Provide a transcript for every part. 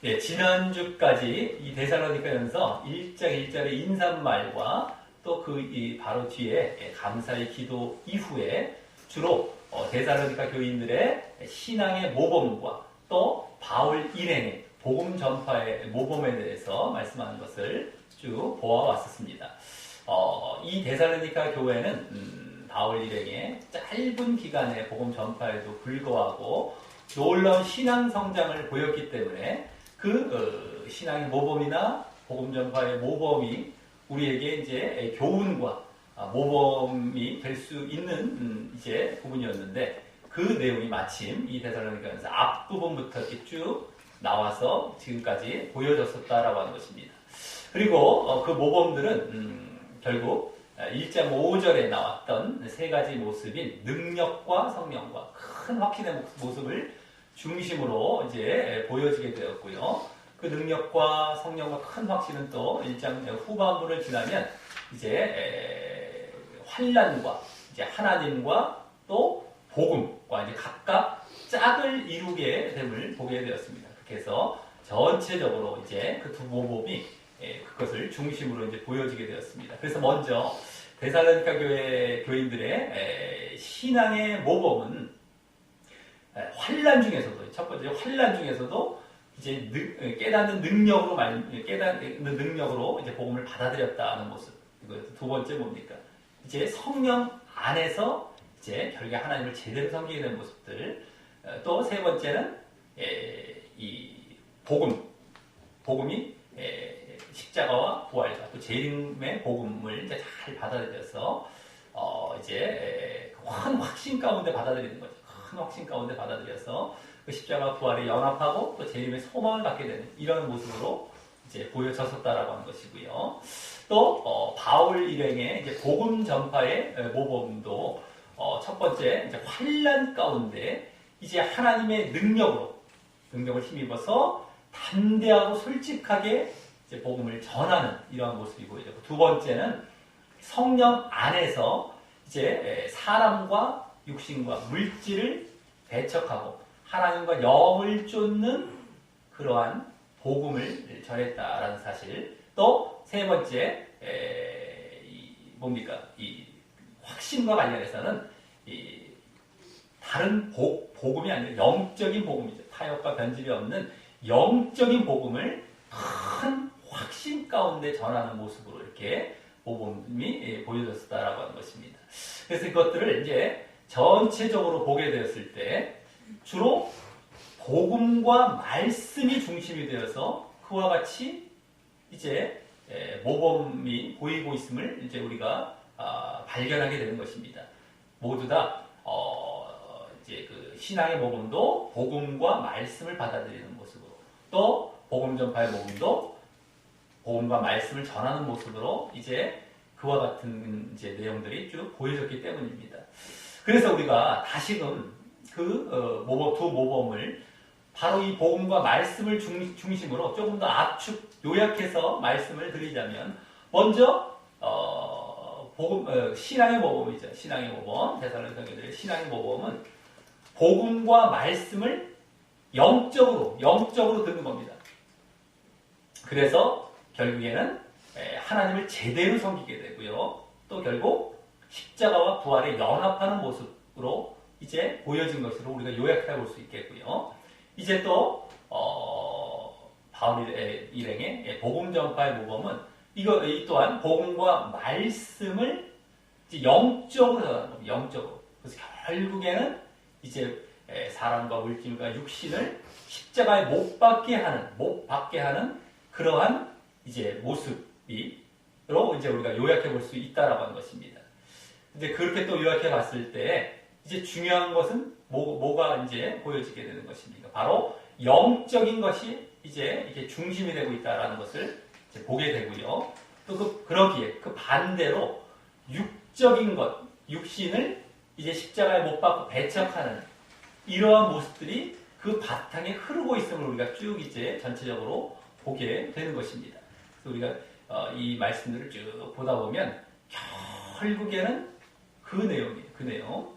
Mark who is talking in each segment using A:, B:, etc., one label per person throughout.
A: 예, 지난주까지 이 데살로니가전서 1장 1절의 인사말과 또 바로 뒤에 감사의 기도 이후에 주로 데살로니가 교인들의 신앙의 모범과 또 바울 일행의 복음 전파의 모범에 대해서 말씀하는 것을 쭉 보아왔었습니다. 이 데살로니가 교회는 바울 일행의 짧은 기간의 복음 전파에도 불구하고 놀라운 신앙 성장을 보였기 때문에 그 신앙의 모범이나 복음 전파의 모범이 우리에게 이제 교훈과 모범이 될 수 있는 이제 부분이었는데 그 내용이 마침 이 데살로니가전서 앞부분부터 이렇게 쭉 나와서 지금까지 보여졌었다라고 하는 것입니다. 그리고 그 모범들은 결국 1장 5절에 나왔던 세 가지 모습인 능력과 성령과 큰 확신의 모습을 중심으로 이제 보여지게 되었고요. 그 능력과 성령과 큰 확신은 또 1장 후반부를 지나면 이제 환난과 이제 하나님과 또 복음과 이제 각각 짝을 이루게 됨을 보게 되었습니다. 그렇게 해서 전체적으로 이제 그 두 모범이 그것을 중심으로 이제 보여지게 되었습니다. 그래서 먼저 데살로니가 교회 교인들의 신앙의 모범은 환난 중에서도 첫 번째 환난 중에서도 이제 깨닫는 능력으로 이제 복음을 받아들였다는 모습. 두 번째 뭡니까? 이제 성령 안에서 이제 결국에 하나님을 제대로 섬기게 된 모습들. 또 세 번째는 이 복음이 십자가와 부활과 또 재림의 복음을 이제 잘 받아들여서 이제 큰 확신 가운데 받아들이는 거죠. 큰 확신 가운데 받아들여서 그 십자가 부활에 연합하고 또 재림의 소망을 갖게 되는 이런 모습으로 이제 보여졌었다라고 하는 것이고요. 또 바울 일행의 이제 복음 전파의 모범도 첫 번째 이제 환난 가운데 이제 하나님의 능력을 힘입어서 담대하고 솔직하게 이제 복음을 전하는 이러한 모습이 보여졌고, 두 번째는 성령 안에서 이제 사람과 육신과 물질을 배척하고 하나님과 영을 쫓는 그러한 복음을 전했다라는 사실. 또 세 번째 이 확신과 관련해서는 다른 복음이 아니라 영적인 복음이죠. 타협과 변질이 없는 영적인 복음을 큰 확신 가운데 전하는 모습으로 이렇게 모범이 보여졌다라고 하는 것입니다. 그래서 이것들을 이제 전체적으로 보게 되었을 때 주로 복음과 말씀이 중심이 되어서 그와 같이 이제 모범이 보이고 있음을 이제 우리가 발견하게 되는 것입니다. 모두 다 이제 그 신앙의 모범도 복음과 말씀을 받아들이는 모습으로, 또 복음 전파의 모범도 복음과 말씀을 전하는 모습으로 이제 그와 같은 이제 내용들이 쭉 보여졌기 때문입니다. 그래서 우리가 다시금 그 두 모범을 바로 이 복음과 말씀을 중심으로 조금 더 요약해서 말씀을 드리자면, 먼저 신앙의 모범이죠. 신앙의 모범, 데살로니가 교회들의 신앙의 모범은 복음과 말씀을 영적으로 듣는 겁니다. 그래서 결국에는 하나님을 제대로 섬기게 되고요. 또 결국 십자가와 부활에 연합하는 모습으로 이제 보여진 것으로 우리가 요약해 볼 수 있겠고요. 이제 또 바울 일행의 복음 전파의 모범은 이 또한 복음과 말씀을 이제 영적으로 전하는 겁니다. 영적으로. 그래서 결국에는 이제 사람과 물질과 육신을 십자가에 못 박게 하는 그러한 이제 모습으로 이제 우리가 요약해 볼 수 있다라고 하는 것입니다. 근데 그렇게 또 요약해 봤을 때 이제 중요한 것은 뭐가 이제 보여지게 되는 것입니까? 바로 영적인 것이 이제 이렇게 중심이 되고 있다라는 것을 이제 보게 되고요. 또 그러기에 그 반대로 육적인 것, 육신을 이제 십자가에 못 박고 배척하는 이러한 모습들이 그 바탕에 흐르고 있음을 우리가 쭉 이제 전체적으로 보게 되는 것입니다. 그래서 우리가 이 말씀들을 쭉 보다 보면 결국에는 그 내용.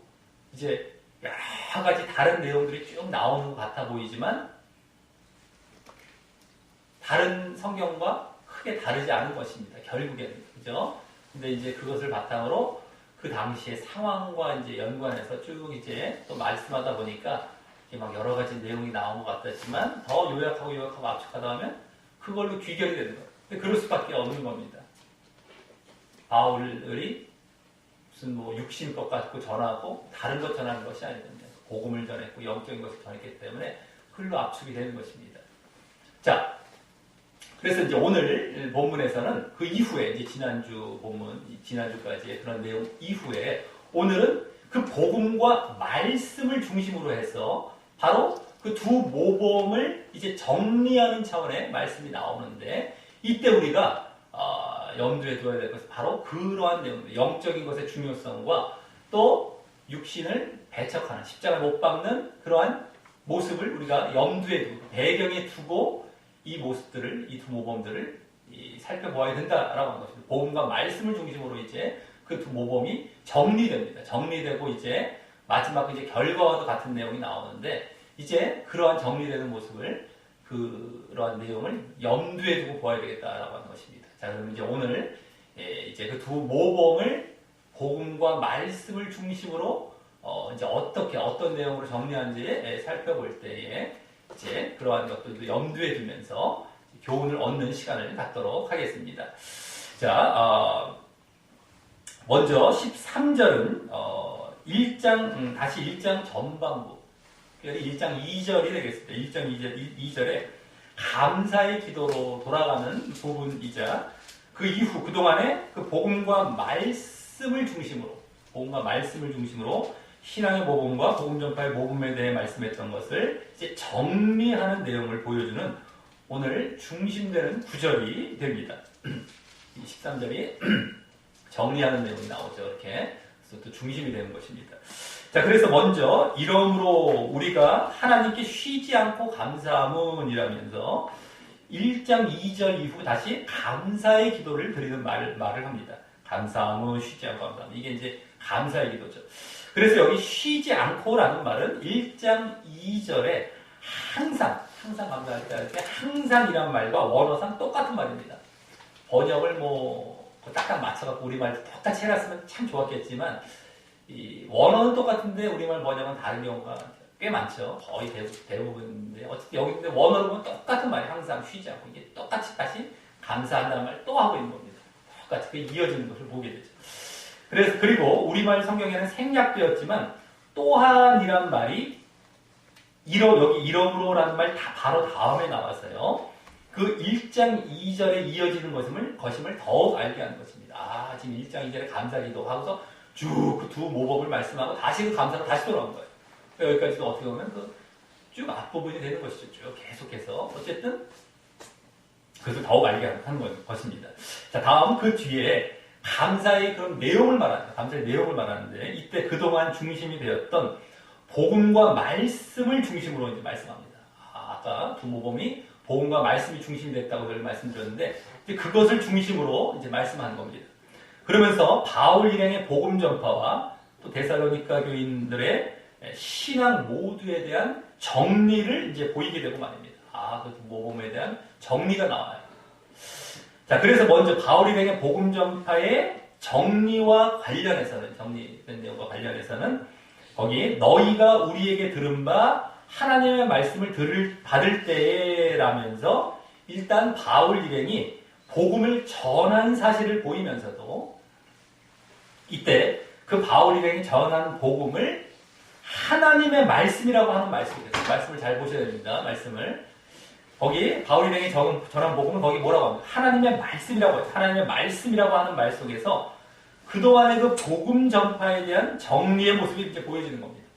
A: 이제 여러 가지 다른 내용들이 쭉 나오는 것 같아 보이지만 다른 성경과 크게 다르지 않은 것입니다. 결국에는. 그죠? 근데 이제 그것을 바탕으로 그 당시의 상황과 이제 연관해서 쭉 이제 또 말씀하다 보니까 이게 막 여러 가지 내용이 나온 것 같았지만 더 요약하고 압축하다 하면 그걸로 귀결이 되는 거예요. 근데 그럴 수밖에 없는 겁니다. 바울이 무슨 뭐 육신법 갖고 전하고 다른 것 전하는 것이 아니거든요. 복음을 전했고 영적인 것을 전했기 때문에 글로 압축이 되는 것입니다. 자, 그래서 이제 오늘 본문에서는 그 이후에 이제 지난주 본문, 지난주까지의 그런 내용 이후에 오늘은 그 복음과 말씀을 중심으로 해서 바로 그 두 모범을 이제 정리하는 차원의 말씀이 나오는데 이때 우리가 염두에 두어야 될 것은 바로 그러한 내용들, 영적인 것의 중요성과 또 육신을 배척하는 십자가를 못 박는 그러한 모습을 우리가 염두에 두고 배경에 두고 이 모습들을 이 두 모범들을 살펴보아야 된다라고 하는 것입니다. 복음과 말씀을 중심으로 이제 그 두 모범이 정리됩니다. 정리되고 이제 마지막 이제 결과와도 같은 내용이 나오는데 이제 그러한 정리되는 모습을 그러한 내용을 염두에 두고 보아야 되겠다라고 하는 것입니다. 자, 그럼 이제 오늘 이제 그 두 모범을 복음과 말씀을 중심으로 이제 어떤 내용으로 정리하는지 살펴볼 때에 이제 그러한 것들도 염두에 두면서 교훈을 얻는 시간을 갖도록 하겠습니다. 자, 먼저 13절은 1장 다시 1장 전반부 1장 2절이 되겠습니다. 1장 2절에 감사의 기도로 돌아가는 부분이자 그 이후 그동안에 그 복음과 말씀을 중심으로 신앙의 모범과 복음 전파의 모범에 대해 말씀했던 것을 이제 정리하는 내용을 보여주는 오늘 중심되는 구절이 됩니다. 13절이 정리하는 내용이 나오죠. 이렇게. 그래서 또 중심이 되는 것입니다. 자, 그래서 먼저 이러므로 우리가 하나님께 쉬지 않고 감사함은이라면서 1장 2절 이후 다시 감사의 기도를 드리는 말을 합니다. 감사함은 쉬지 않고 감사함. 이게 이제 감사의 기도죠. 그래서 여기 쉬지 않고라는 말은 1장 2절에 항상 감사할 때 할 때 항상이란 말과 원어상 똑같은 말입니다. 번역을 딱딱 맞춰갖고 우리말 똑같이 해놨으면 참 좋았겠지만 이 원어는 똑같은데 우리말 번역은 다른 경우가 꽤 많죠. 거의 대부분인데 어쨌든 여기 근데 원어로 보면 똑같은 말이 항상 쉬지 않고 이게 똑같이 다시 감사한다는 말 또 하고 있는 겁니다. 똑같이 그 이어지는 것을 보게 되죠. 그리고 우리말 성경에는 생략되었지만 또한이란 말이 여기 이러므로라는 말 다 바로 다음에 나와서요. 그 1장 2절에 이어지는 것임을 더욱 알게 하는 것입니다. 지금 1장 2절에 감사기도 하고서 쭉 그 두 모범을 말씀하고 다시 그 감사로 다시 돌아온 거예요. 여기까지도 어떻게 보면 쭉 앞부분이 되는 것이죠. 쭉 계속해서. 어쨌든 그것을 더욱 알게 하는 것입니다. 자, 다음 그 뒤에 감사의 그런 내용을 말하는데 이때 그동안 중심이 되었던 복음과 말씀을 중심으로 이제 말씀합니다. 아까 두 모범이 복음과 말씀이 중심이 됐다고 늘 말씀드렸는데 이제 그것을 중심으로 이제 말씀하는 겁니다. 그러면서 바울 일행의 복음 전파와 또 데살로니가 교인들의 신앙 모두에 대한 정리를 이제 보이게 되고 말입니다. 그 모범에 대한 정리가 나와요. 자, 그래서 먼저 바울 일행의 복음 전파의 정리된 내용과 관련해서는 거기 너희가 우리에게 들은 바 하나님의 말씀을 받을 때라면서 일단 바울 일행이 복음을 전한 사실을 보이면서도 이때 그 바울 일행이 전한 복음을 하나님의 말씀이라고 하는 말씀이겠어요. 말씀을 잘 보셔야 됩니다. 거기 바울 일행이 전한 복음은 거기 뭐라고 합니까? 하나님의 말씀이라고 해요. 하나님의 말씀이라고 하는 말 속에서 그동안의 그 복음 전파에 대한 정리의 모습이 이렇게 보여지는 겁니다.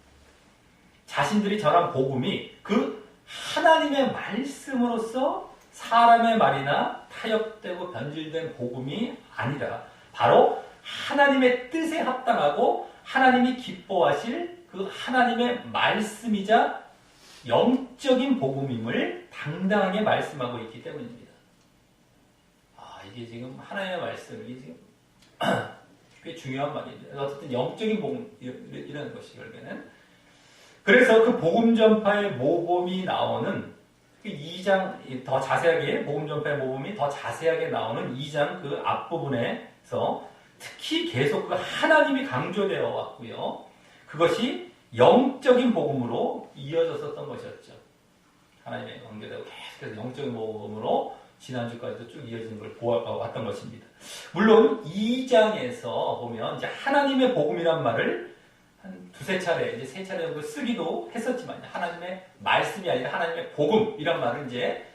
A: 자신들이 전한 복음이 그 하나님의 말씀으로서 사람의 말이나 타협되고 변질된 복음이 아니라 바로 하나님의 뜻에 합당하고 하나님이 기뻐하실 그 하나님의 말씀이자 영적인 복음임을 당당하게 말씀하고 있기 때문입니다. 이게 지금 하나님의 말씀, 이게 지금 꽤 중요한 말입니다. 어쨌든 영적인 복음이라는 것이 결국에는. 그래서 그 복음 전파의 모범이 나오는 2장 더 자세하게 복음 전파의 모범이 더 자세하게 나오는 2장 그 앞부분에서 특히 계속 그 하나님이 강조되어 왔고요. 그것이 영적인 복음으로 이어졌었던 것이었죠. 하나님의 관계되고 계속해서 영적인 복음으로 지난주까지도 쭉 이어지는 걸 보아왔던 것입니다. 물론 2장에서 보면 이제 하나님의 복음이란 말을 한 두세 차례, 이제 세 차례 정도 쓰기도 했었지만 하나님의 말씀이 아니라 하나님의 복음이란 말을 이제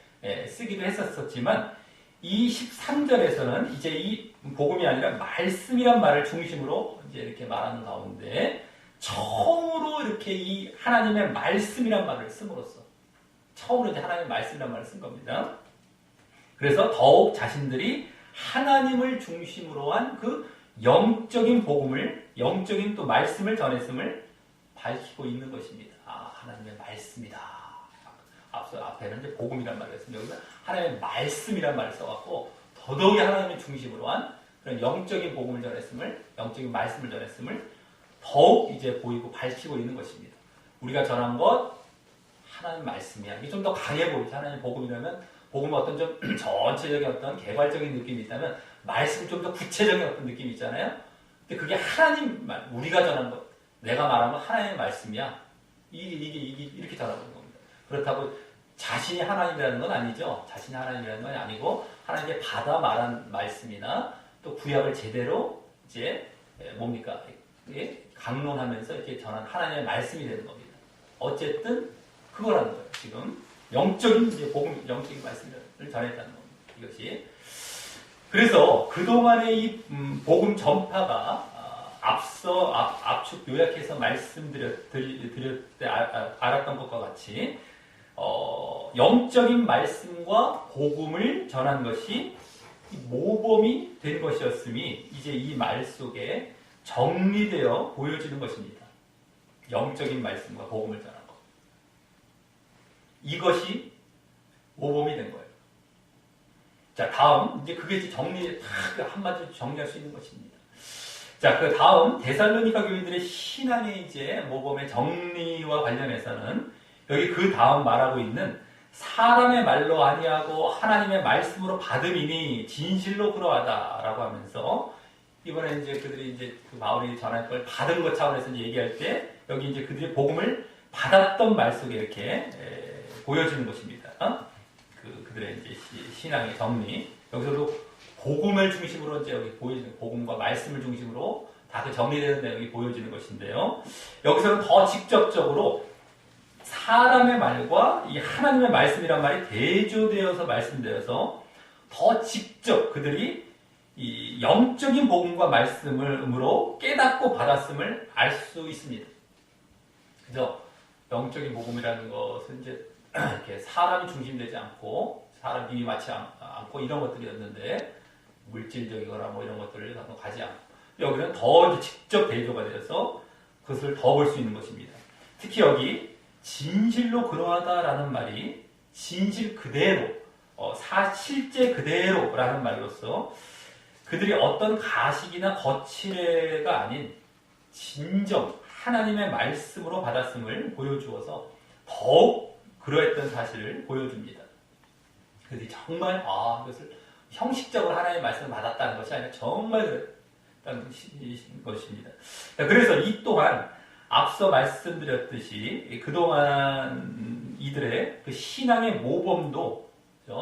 A: 쓰기도 했었지만 이 13절에서는 이제 이 복음이 아니라 말씀이란 말을 중심으로 이제 이렇게 말하는 가운데 처음으로 이렇게 이 하나님의 말씀이란 말을 씀으로써 처음으로 이제 하나님의 말씀이란 말을 쓴 겁니다. 그래서 더욱 자신들이 하나님을 중심으로 한 그 영적인 복음을, 영적인 또 말씀을 전했음을 밝히고 있는 것입니다. 아, 하나님의 말씀이다. 앞서 앞에는 이제 복음이란 말을 했습니다. 여기서 하나님의 말씀이란 말을 써갖고 더더욱이 하나님의 중심으로 한 그런 영적인 복음을 전했음을, 영적인 말씀을 전했음을 더욱 이제 보이고 밝히고 있는 것입니다. 우리가 전한 것 하나님 말씀이야. 이게 좀 더 강해 보이죠. 하나님 복음이라면 복음은 어떤 좀 전체적인 어떤 개괄적인 느낌이 있다면 말씀은 좀 더 구체적인 어떤 느낌이 있잖아요. 근데 그게 하나님 말, 우리가 전한 것, 내가 말한 건 하나님의 말씀이야. 이게 이렇게 전하는 겁니다. 그렇다고 자신이 하나님이라는 건 아니죠. 자신이 하나님이라는 건 아니고 하나님께 받아 말한 말씀이나 또 구약을 제대로 이제 뭡니까? 강론하면서 이렇게 전한 하나님의 말씀이 되는 겁니다. 어쨌든 그거라는 거예요. 지금 영적인 이제 복음, 영적인 말씀을 전했다는 겁니다. 이것이. 그래서 그동안의 이 복음 전파가 앞서 압축 요약해서 말씀드릴 때 알았던 것과 같이 영적인 말씀과 복음을 전한 것이 모범이 된 것이었음이 이제 이 말 속에 정리되어 보여지는 것입니다. 영적인 말씀과 복음을 전한 것. 이것이 모범이 된 거예요. 자, 다음, 이제 그게 이제 한마디로 정리할 수 있는 것입니다. 자, 그 다음, 데살로니가 교인들의 신앙의 이제 모범의 정리와 관련해서는 여기 그 다음 말하고 있는 사람의 말로 아니하고 하나님의 말씀으로 받음이니 진실로 그러하다라고 하면서 이번에 이제 그들이 이제 그 바울이 전할 걸 받은 것 차원에서 이제 얘기할 때 여기 이제 그들이 복음을 받았던 말 속에 이렇게 보여지는 것입니다. 그들의 이제 신앙의 정리. 여기서도 복음을 중심으로 이제 여기 보여지는 복음과 말씀을 중심으로 다 그 정리되는 내용이 보여지는 것인데요. 여기서는 더 직접적으로 사람의 말과 이 하나님의 말씀이란 말이 대조되어서 말씀되어서 더 직접 그들이 이 영적인 복음과 말씀으로 깨닫고 받았음을 알 수 있습니다. 그래서 영적인 복음이라는 것은 이제 이렇게 사람이 중심되지 않고 사람 힘이 맞지 않고 이런 것들이었는데 물질적이거나 뭐 이런 것들을 가지 않고 여기는 더 이제 직접 대조가 되어서 그것을 더 볼 수 있는 것입니다. 특히 여기 진실로 그러하다라는 말이 진실 그대로 실제 그대로라는 말로서 그들이 어떤 가식이나 거칠애가 아닌 진정 하나님의 말씀으로 받았음을 보여주어서 더욱 그러했던 사실을 보여줍니다. 그들이 정말 이것을 형식적으로 하나님의 말씀을 받았다는 것이 아니라 정말 그랬다는 것입니다. 그래서 이 또한 앞서 말씀드렸듯이 그동안 이들의 그 신앙의 모범도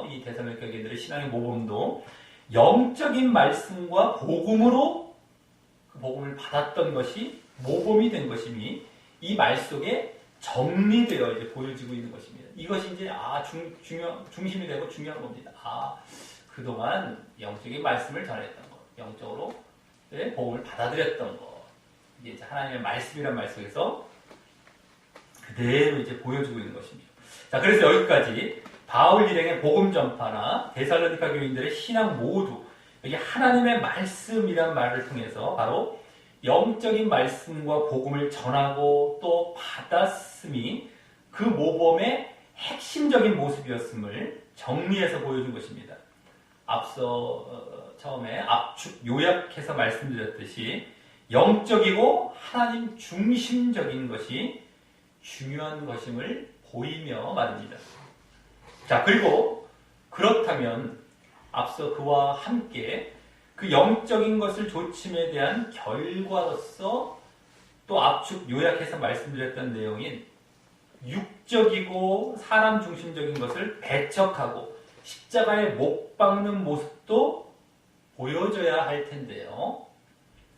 A: 이 데살로니가 교인들의 신앙의 모범도 영적인 말씀과 복음으로 그 복음을 받았던 것이 모범이 된 것이니 이 말 속에 정리되어 이제 보여지고 있는 것입니다. 이것이 이제 중심이 되고 중요한 겁니다. 그동안 영적인 말씀을 전했던 것, 영적으로 복음을 받아들였던 것, 이게 이제 하나님의 말씀이란 말 속에서 그대로 이제 보여주고 있는 것입니다. 자, 그래서 여기까지 바울 일행의 복음 전파나 데살로니가 교인들의 신앙 모두 여기 하나님의 말씀이란 말을 통해서 바로 영적인 말씀과 복음을 전하고 또 받았음이 그 모범의 핵심적인 모습이었음을 정리해서 보여준 것입니다. 앞서 처음에 압축 요약해서 말씀드렸듯이 영적이고 하나님 중심적인 것이 중요한 것임을 보이며 말입니다. 자, 그리고 그렇다면 앞서 그와 함께 그 영적인 것을 조침에 대한 결과로서 또 압축 요약해서 말씀드렸던 내용인 육적이고 사람 중심적인 것을 배척하고 십자가에 못 박는 모습도 보여줘야 할 텐데요.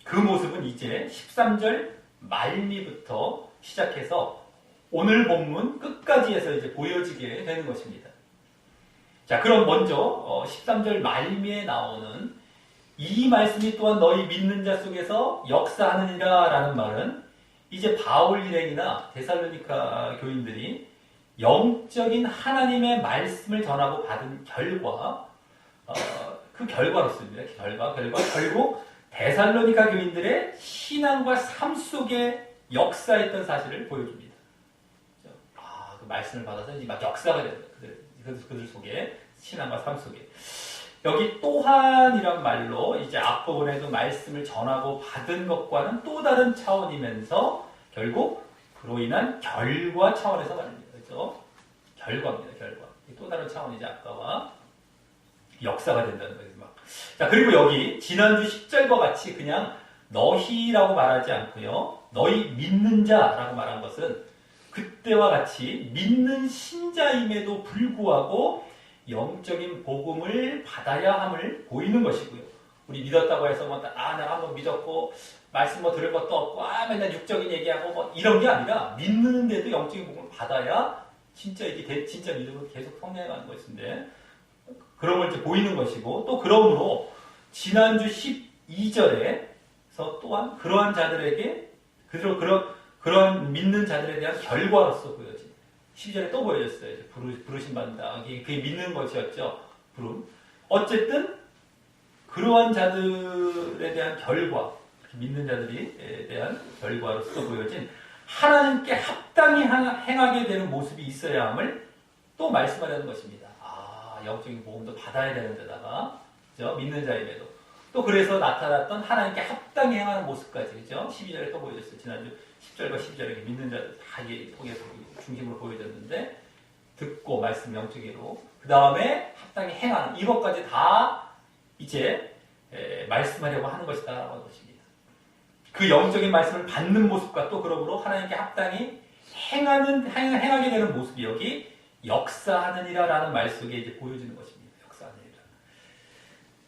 A: 그 모습은 이제 13절 말미부터 시작해서 오늘 본문 끝까지 해서 이제 보여지게 되는 것입니다. 자, 그럼 먼저 13절 말미에 나오는 이 말씀이 또한 너희 믿는 자 속에서 역사하느니라 라는 말은 이제 바울 일행이나 데살로니가 교인들이 영적인 하나님의 말씀을 전하고 받은 결과, 그 결과로서입니다. 결국 데살로니가 교인들의 신앙과 삶 속에 역사했던 사실을 보여줍니다. 그 말씀을 받아서 이제 막 역사가 됩니다. 그들 속에, 신앙과 삶 속에. 여기 또한이란 말로 이제 앞부분에도 말씀을 전하고 받은 것과는 또 다른 차원이면서 결국 그로 인한 결과 차원에서 말입니다. 그렇죠? 결과입니다. 결과. 또 다른 차원이지 아까와 역사가 된다는 거예요. 자, 그리고 여기 지난주 10절과 같이 그냥 너희라고 말하지 않고요. 너희 믿는 자라고 말한 것은 그때와 같이 믿는 신자임에도 불구하고 영적인 복음을 받아야 함을 보이는 것이고요. 우리 믿었다고 해서 내가 한번 믿었고 말씀 들을 것도 없고 맨날 육적인 얘기하고 이런 게 아니라 믿는데도 영적인 복음을 받아야 진짜 이게 진짜 믿음으로 계속 성장해가는 것인데 그런 걸 이제 보이는 것이고 또 그러므로 지난주 12절에서 또한 그러한 자들에게 그런 믿는 자들에 대한 결과로서 보여진 12절에 또 보여졌어요. 부르심 받는다. 그게 믿는 것이었죠. 부름. 어쨌든 그러한 자들에 대한 결과, 믿는 자들에 대한 결과로서 보여진 하나님께 합당히 행하게 되는 모습이 있어야 함을 또 말씀하려는 것입니다. 영적인 복음도 받아야 되는 데다가 그죠? 믿는 자임에도 또 그래서 나타났던 하나님께 합당히 행하는 모습까지 그죠? 12절에 또 보여졌어요. 지난주 10절과 12절에 믿는 자들 다 이게 중심으로 보여졌는데 듣고 말씀 영적으로 그 다음에 합당히 행하는 이것까지 다 이제 말씀하려고 하는 것이다라고 하는 것입니다. 그 영적인 말씀을 받는 모습과 또 그러므로 하나님께 합당히 행하게 되는 모습이 여기 역사하느니라라는 말 속에 이제 보여지는 것입니다. 역사하느니라.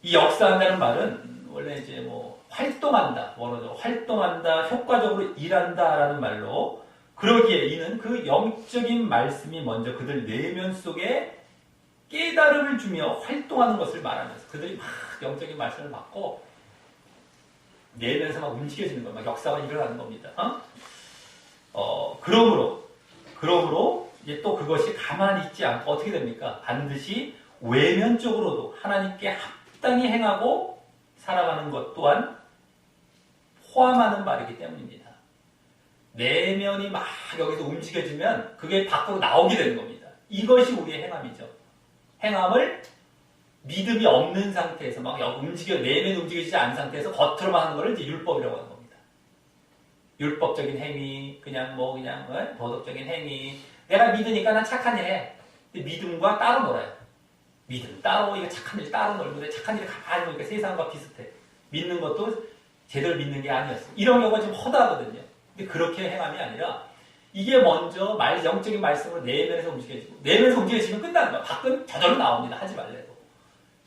A: 이 역사한다는 말은 원래 이제 활동한다, 원어로 활동한다, 효과적으로 일한다라는 말로 그러기에 이는 그 영적인 말씀이 먼저 그들 내면 속에 깨달음을 주며 활동하는 것을 말하면서 그들이 막 영적인 말씀을 받고 내면에서 막 움직여지는 것, 막 역사가 일어나는 겁니다. 그러므로 이제 또 그것이 가만히 있지 않고 어떻게 됩니까? 반드시 외면적으로도 하나님께 합당히 행하고 살아가는 것 또한 포함하는 말이기 때문입니다. 내면이 막 여기서 움직여지면 그게 밖으로 나오게 되는 겁니다. 이것이 우리의 행함이죠. 행함을 믿음이 없는 상태에서 막 내면이 움직여지지 않은 상태에서 겉으로만 하는 것을 이제 율법이라고 하는 겁니다. 율법적인 행위, 그냥 도덕적인 행위. 내가 믿으니까 난 착한 일 해. 근데 믿음과 따로 놀아요. 믿음 따로, 이거 착한 일 따로 놀고, 착한 일을 가만히 보니까 세상과 비슷해. 믿는 것도 제대로 믿는 게 아니었어. 이런 경우가 좀 허다하거든요. 근데 그렇게 행함이 아니라, 이게 먼저 영적인 말씀으로 내면에서 움직여지고, 내면에서 움직여지면 끝나는 거야. 밖은 저절로 나옵니다. 하지 말래도.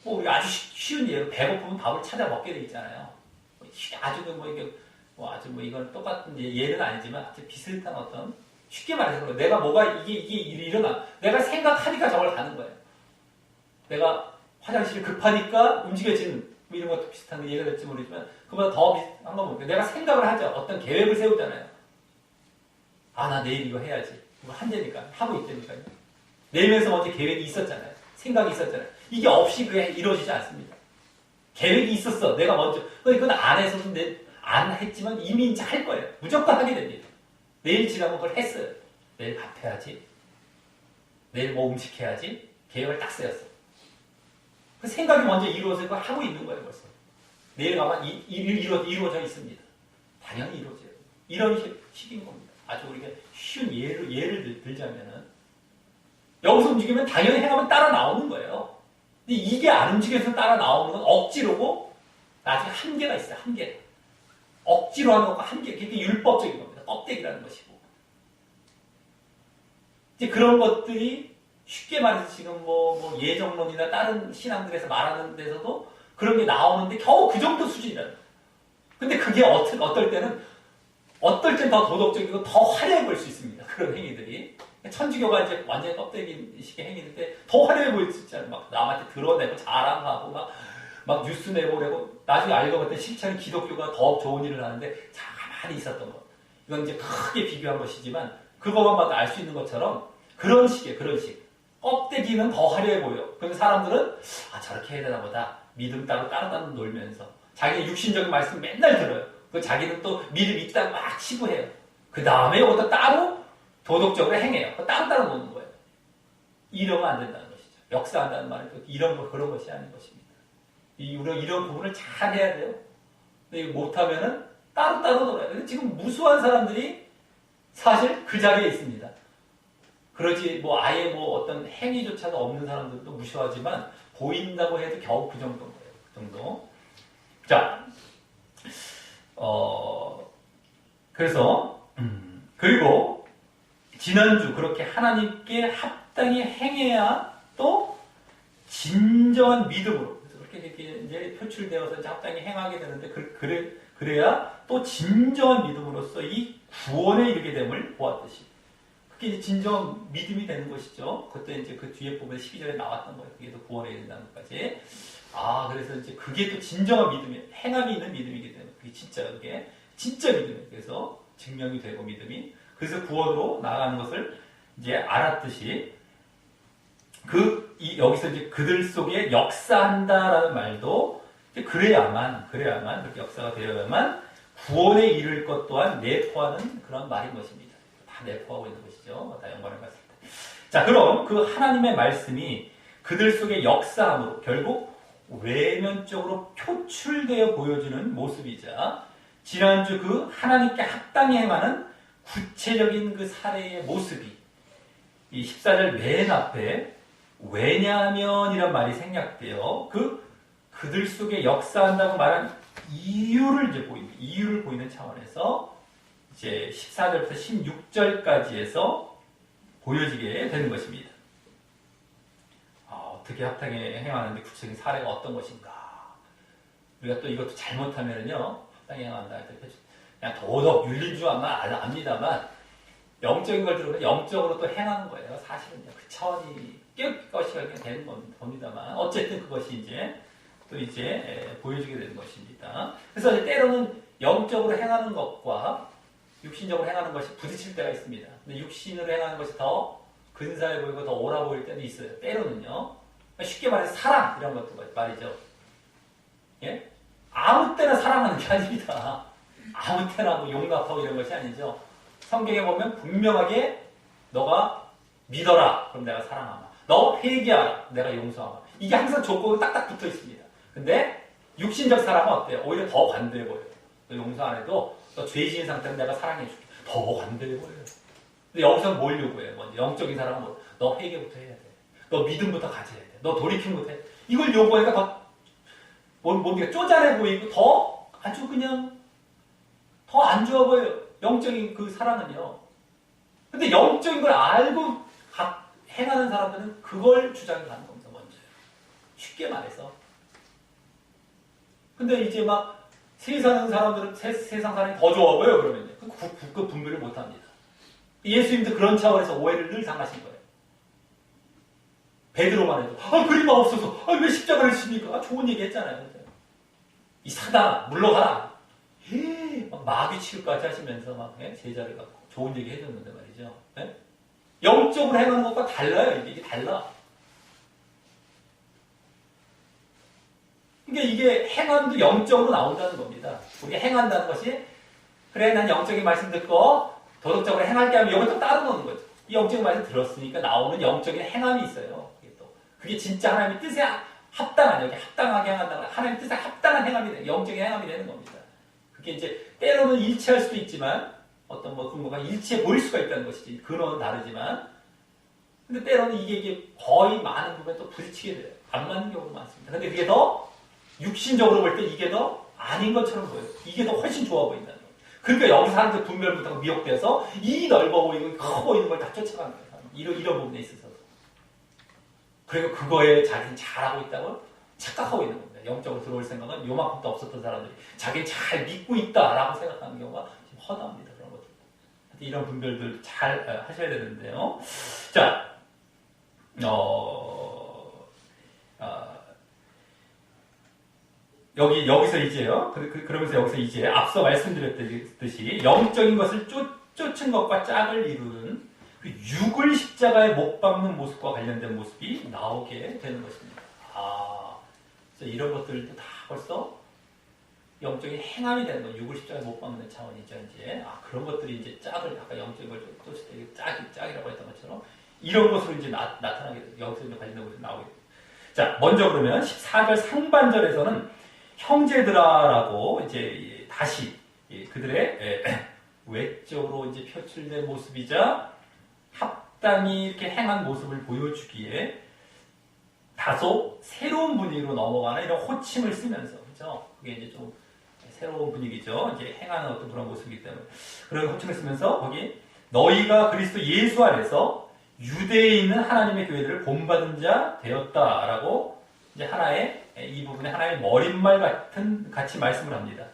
A: 우리가 아주 쉬운 예로, 배고프면 밥을 찾아 먹게 돼 있잖아요. 이건 똑같은 예는 아니지만, 아주 비슷한 어떤, 쉽게 말해서 내가 이게 일어나. 내가 생각하니까 저걸 가는 거예요. 내가 화장실이 급하니까 움직여지는 이런 것도 비슷한 예가 될지 모르지만 그보다 더 비슷한 건 볼게요. 내가 생각을 하죠. 어떤 계획을 세우잖아요. 나 내일 이거 해야지. 이거 한다니까. 하고 있다니까요. 내면에서 먼저 계획이 있었잖아요. 생각이 있었잖아요. 이게 없이 그게 이루어지지 않습니다. 계획이 있었어. 내가 먼저. 그건 안 해서도 안 했지만 이미 이제 할 거예요. 무조건 하게 됩니다. 내일 지나면 그걸 했어요. 내일 밥 해야지. 내일 음식 해야지. 계획을 딱 세웠어. 그 생각이 먼저 이루어서 그걸 하고 있는 거예요, 벌써. 내일 가면 이루어져 있습니다. 당연히 이루어져요. 이런 식인 겁니다. 아주 우리가 쉬운 예를 들자면은, 여기서 움직이면 당연히 행하면 따라 나오는 거예요. 근데 이게 안 움직여서 따라 나오는 건 억지로고 나중에 한계가 있어요. 한계. 억지로 하는 것과 한계. 그게 율법적인 겁니다. 껍데기라는 것이고. 이제 그런 것들이 쉽게 말해서 지금 뭐 예정론이나 다른 신앙들에서 말하는 데서도 그런 게 나오는데 겨우 그 정도 수준이라는 거예요. 근데 그게 어떨 때는 더 도덕적이고 더 화려해 보일 수 있습니다. 그런 행위들이. 천주교가 이제 완전히 껍데기식의 행위인데 더 화려해 보일 수 있잖아요. 막 남한테 드러내고 자랑하고 막 뉴스 내고 그러고 나중에 알고 봤더니 실제로 기독교가 더 좋은 일을 하는데 가만히 있었던 것. 이건 이제 크게 비교한 것이지만 그것만 봐도 알 수 있는 것처럼 그런 식. 껍데기는 더 화려해 보여. 그래서 사람들은 저렇게 해야 되나 보다. 믿음 따로 놀면서 자기는 육신적인 말씀 맨날 들어요. 그 자기는 또 믿음 있다고 막 치부해요. 그 다음에 이것도 따로 도덕적으로 행해요. 따로 노는 거예요. 이러면 안 된다는 것이죠. 역사한다는 말은 그런 것이 아닌 것입니다. 이런 부분을 잘 해야 돼요. 근데 이거 못하면은 따로 놀아요. 근데 지금 무수한 사람들이 사실 그 자리에 있습니다. 그러지 아예 어떤 행위조차도 없는 사람들도 무시하지만 보인다고 해도 겨우 그 정도인 거예요. 그 정도. 자, 그래서 그리고 지난주 그렇게 하나님께 합당히 행해야 또 진정한 믿음으로 그렇게 이제 표출되어서 이제 합당히 행하게 되는데 그래야 또 진정한 믿음으로써 이 구원에 이르게 됨을 보았듯이 그게 이제 진정한 믿음이 되는 것이죠. 그때 이제 그 뒤에 보면 12절에 나왔던 거예요. 그게 또 구원에 이른다는 것까지. 그래서 이제 그게 또 진정한 믿음이 행함이 있는 믿음이기 때문에 그게 진짜 믿음이에요. 그래서 증명이 되고 믿음이 그래서 구원으로 나아가는 것을 이제 알았듯이 여기서 이제 그들 속에 역사한다라는 말도 이제 그래야만 그렇게 역사가 되어야만 구원에 이를 것 또한 내포하는 그런 말인 것입니다. 다 내포하고 있는 것이죠. 다 연관을 봤을 때. 자, 그럼 그 하나님의 말씀이 그들 속에 역사함으로 결국 외면적으로 표출되어 보여지는 모습이자 지난주 그 하나님께 합당히 행하는 구체적인 그 사례의 모습이 이 14절 맨 앞에 왜냐하면이란 말이 생략되어 그들 속에 역사한다고 말한 이유를 이제 이유를 보이는 차원에서 이제 14절부터 16절까지에서 보여지게 되는 것입니다. 어떻게 합당히 행하는데 구체적인 사례가 어떤 것인가? 우리가 또 이것도 잘못하면요, 합당히 행한다 할 때 그냥 도덕 윤리주의만 압니다만 영적인 걸 들으면 영적으로 또 행하는 거예요. 사실은요, 그 차원이 깨끗이 되는 겁니다만 어쨌든 그것이 이제 보여지게 되는 것입니다. 그래서 때로는 영적으로 행하는 것과 육신적으로 행하는 것이 부딪힐 때가 있습니다. 근데 육신으로 행하는 것이 더 근사해 보이고 더 옳아 보일 때도 있어요. 때로는요. 쉽게 말해서 사랑 이런 것도 말이죠. 예? 아무 때나 사랑하는 게 아닙니다. 아무 때나 용납하고 이런 것이 아니죠. 성경에 보면 분명하게 너가 믿어라. 그럼 내가 사랑하마. 너 회개하라. 내가 용서하마. 이게 항상 조건으로 딱딱 붙어 있습니다. 근데 육신적 사랑은 어때요? 오히려 더 관대해 보여요. 너 용서 안 해도 너 죄지은 상태는 내가 사랑해 줄게. 더 관대해 보여요. 근데 여기서는 뭘 요구해요? 영적인 사랑은 너 회개부터 해야 돼. 너 믿음부터 가져야 돼. 너 돌이킴부터 해. 이걸 요구하니까 뭔가 쪼잔해 보이고 더 아주 그냥 더 안 좋아 보여요. 영적인 그 사랑은요. 근데 영적인 걸 알고 행하는 사람들은 그걸 주장해 가는 겁니다. 먼저. 쉽게 말해서. 근데 이제 세상 사람들은 세상 사람이 더 좋아 보여요. 그러면요. 그 분별을 못 합니다. 예수님도 그런 차원에서 오해를 늘 당하신 거예요. 베드로만 해도 그림 없어서 왜 십자가를 지십니까? 좋은 얘기 했잖아요. 이 사단 물러가라. 마귀 취급까지 하시면서 제자를 갖고 좋은 얘기 해줬는데 말이죠. 예? 영적으로 행하는 것과 달라요. 이게 달라. 그러니까 이게 행함도 영적으로 나온다는 겁니다. 우리가 행한다는 것이 그래 난 영적인 말씀 듣고 도덕적으로 행할게 하면 이걸 또 따로 노는 거죠. 이 영적인 말씀 들었으니까 나오는 영적인 행함이 있어요. 그게 진짜 하나님의 뜻에 합당한, 여기 합당하게 행한다는 하나님의 뜻에 합당한 행함이 되는, 영적인 행함이 되는 겁니다. 그게 이제 때로는 일치할 수도 있지만 어떤 근거가 일치해 보일 수가 있다는 것이지. 근원은 다르지만 근데 때로는 이게 거의 많은 부분에 또 부딪히게 돼요. 안 맞는 경우도 많습니다. 근데 그게 더 육신적으로 볼 때 이게 더 아닌 것처럼 보여요. 이게 더 훨씬 좋아 보인다는 거예요. 그러니까 여기 사람들 분별부터 미혹돼서 이 넓어 보이고 커 보이는 걸 다 쫓아가는 거예요. 이런 부분에 있어서. 그리고 그거에 자기는 잘하고 있다고 착각하고 있는 겁니다. 영적으로 들어올 생각은 요만큼도 없었던 사람들이 자기는 잘 믿고 있다라고 생각하는 경우가 좀 허다합니다. 그런 것들. 이런 분별들 잘 하셔야 되는데요. 자, 여기서 이제요. 그러면서 여기서 이제 앞서 말씀드렸듯이 영적인 것을 쫓은 것과 짝을 이루는 그 육을 십자가에 못 박는 모습과 관련된 모습이 나오게 되는 것입니다. 그래서 이런 것들도 다 벌써 영적인 행함이 되는 거, 육을 십자가에 못 박는 차원이죠. 이제 그런 것들이 이제 짝을 아까 영적인 걸 쫓을 때 짝이라고 했던 것처럼 이런 것으로 이제 나타나게 돼요. 여기서 이제 관련된 것이 나오게 돼요. 자, 먼저 그러면 14절 상반절에서는 형제들아라고 이제 다시 그들의 외적으로 이제 표출된 모습이자 합당히 이렇게 행한 모습을 보여주기에 다소 새로운 분위기로 넘어가는 이런 호칭을 쓰면서, 그죠? 그게 이제 좀 새로운 분위기죠. 이제 행하는 어떤 그런 모습이기 때문에. 그런 호칭을 쓰면서 거기 너희가 그리스도 예수 안에서 유대에 있는 하나님의 교회들을 본받은 자 되었다라고 이제 이 부분에 하나의 머릿말 같이 말씀을 합니다.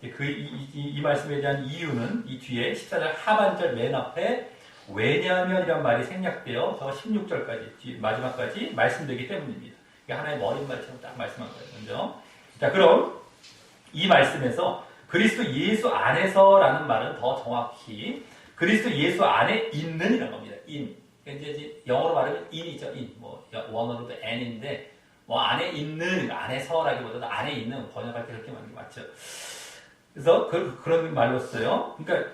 A: 이 말씀에 대한 이유는 이 뒤에 14절 하반절 맨 앞에 왜냐하면이란 말이 생략되어 16절까지 마지막까지 말씀되기 때문입니다. 이게 하나의 머릿말처럼 딱 말씀한 거예요. 먼저. 자, 그럼 이 말씀에서 그리스도 예수 안에서라는 말은 더 정확히 그리스도 예수 안에 있는 이란 겁니다. in. 이제 영어로 말하면 in이죠. in. 원어로도 and인데 안에 있는, 안에서라기보다도 안에 있는 번역할 때 그렇게 말하는 게 맞죠. 그래서 그런 말로 써요. 그러니까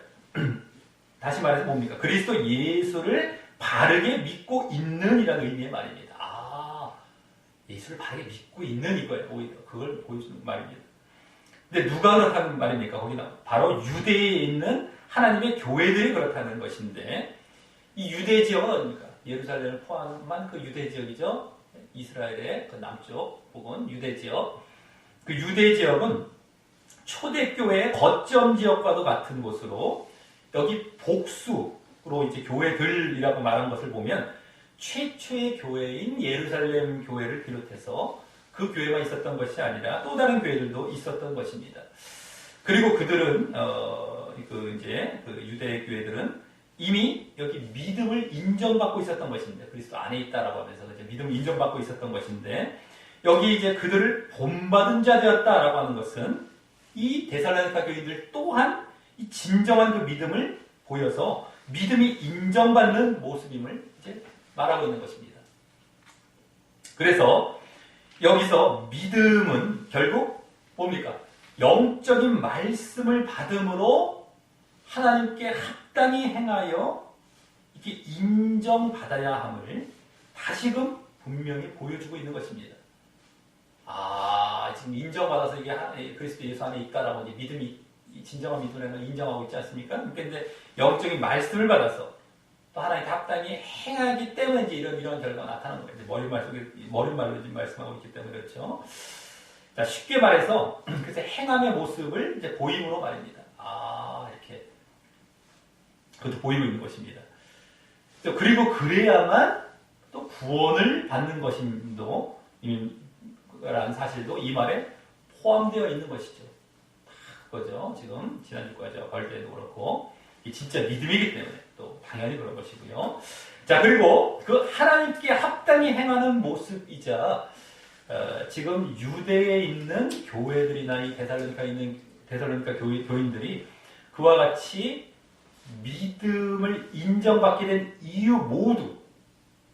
A: 다시 말해서 뭡니까? 그리스도 예수를 바르게 믿고 있는 이라는 의미의 말입니다. 예수를 바르게 믿고 있는 이거예요. 오히려 그걸 보여주는 말입니다. 근데 누가 그렇다는 말입니까? 거기는 바로 유대에 있는 하나님의 교회들이 그렇다는 것인데 이 유대 지역은 어디입니까? 예루살렘을 포함한 그 유대 지역이죠. 이스라엘의 그 남쪽 부분 유대 지역. 그 유대 지역은 초대교회의 거점 지역과도 같은 곳으로 여기 복수로 이제 교회들이라고 말한 것을 보면 최초의 교회인 예루살렘 교회를 비롯해서 그 교회만 있었던 것이 아니라 또 다른 교회들도 있었던 것입니다. 그리고 그들은 그 유대 교회들은 이미 여기 믿음을 인정받고 있었던 것입니다. 그리스도 안에 있다라고 하면서 이제 믿음을 인정받고 있었던 것인데 여기 이제 그들을 본받은 자 되었다라고 하는 것은 이 데살로니가 교인들 또한 이 진정한 그 믿음을 보여서 믿음이 인정받는 모습임을 이제 말하고 있는 것입니다. 그래서 여기서 믿음은 결국 뭡니까? 영적인 말씀을 받음으로 하나님께 합당히 행하여 이렇게 인정받아야 함을 다시금 분명히 보여주고 있는 것입니다. 지금 인정받아서 이게 그리스도 예수 안에 있다라고 이제 믿음이 진정한 믿음을 인정하고 있지 않습니까? 그런데 영적인 말씀을 받아서 또 하나님께 합당히 행하기 때문에 이제 이런 결과가 나타나는 거예요. 머릿말로 지금 말씀하고 있기 때문에 그렇죠. 자, 쉽게 말해서 그래서 행함의 모습을 이제 보임으로 말입니다. 이렇게 그것도 보이고 있는 것입니다. 그리고 그래야만 또 구원을 받는 것임도 라는 사실도 이 말에 포함되어 있는 것이죠. 그거죠. 지금 지난주까지 볼 때도 그렇고 이게 진짜 믿음이기 때문에 또 당연히 그런 것이고요. 자, 그리고 그 하나님께 합당히 행하는 모습이자 지금 유대에 있는 교회들이나 이 데살로니가 교인들이 그와 같이 믿음을 인정받게 된 이유 모두,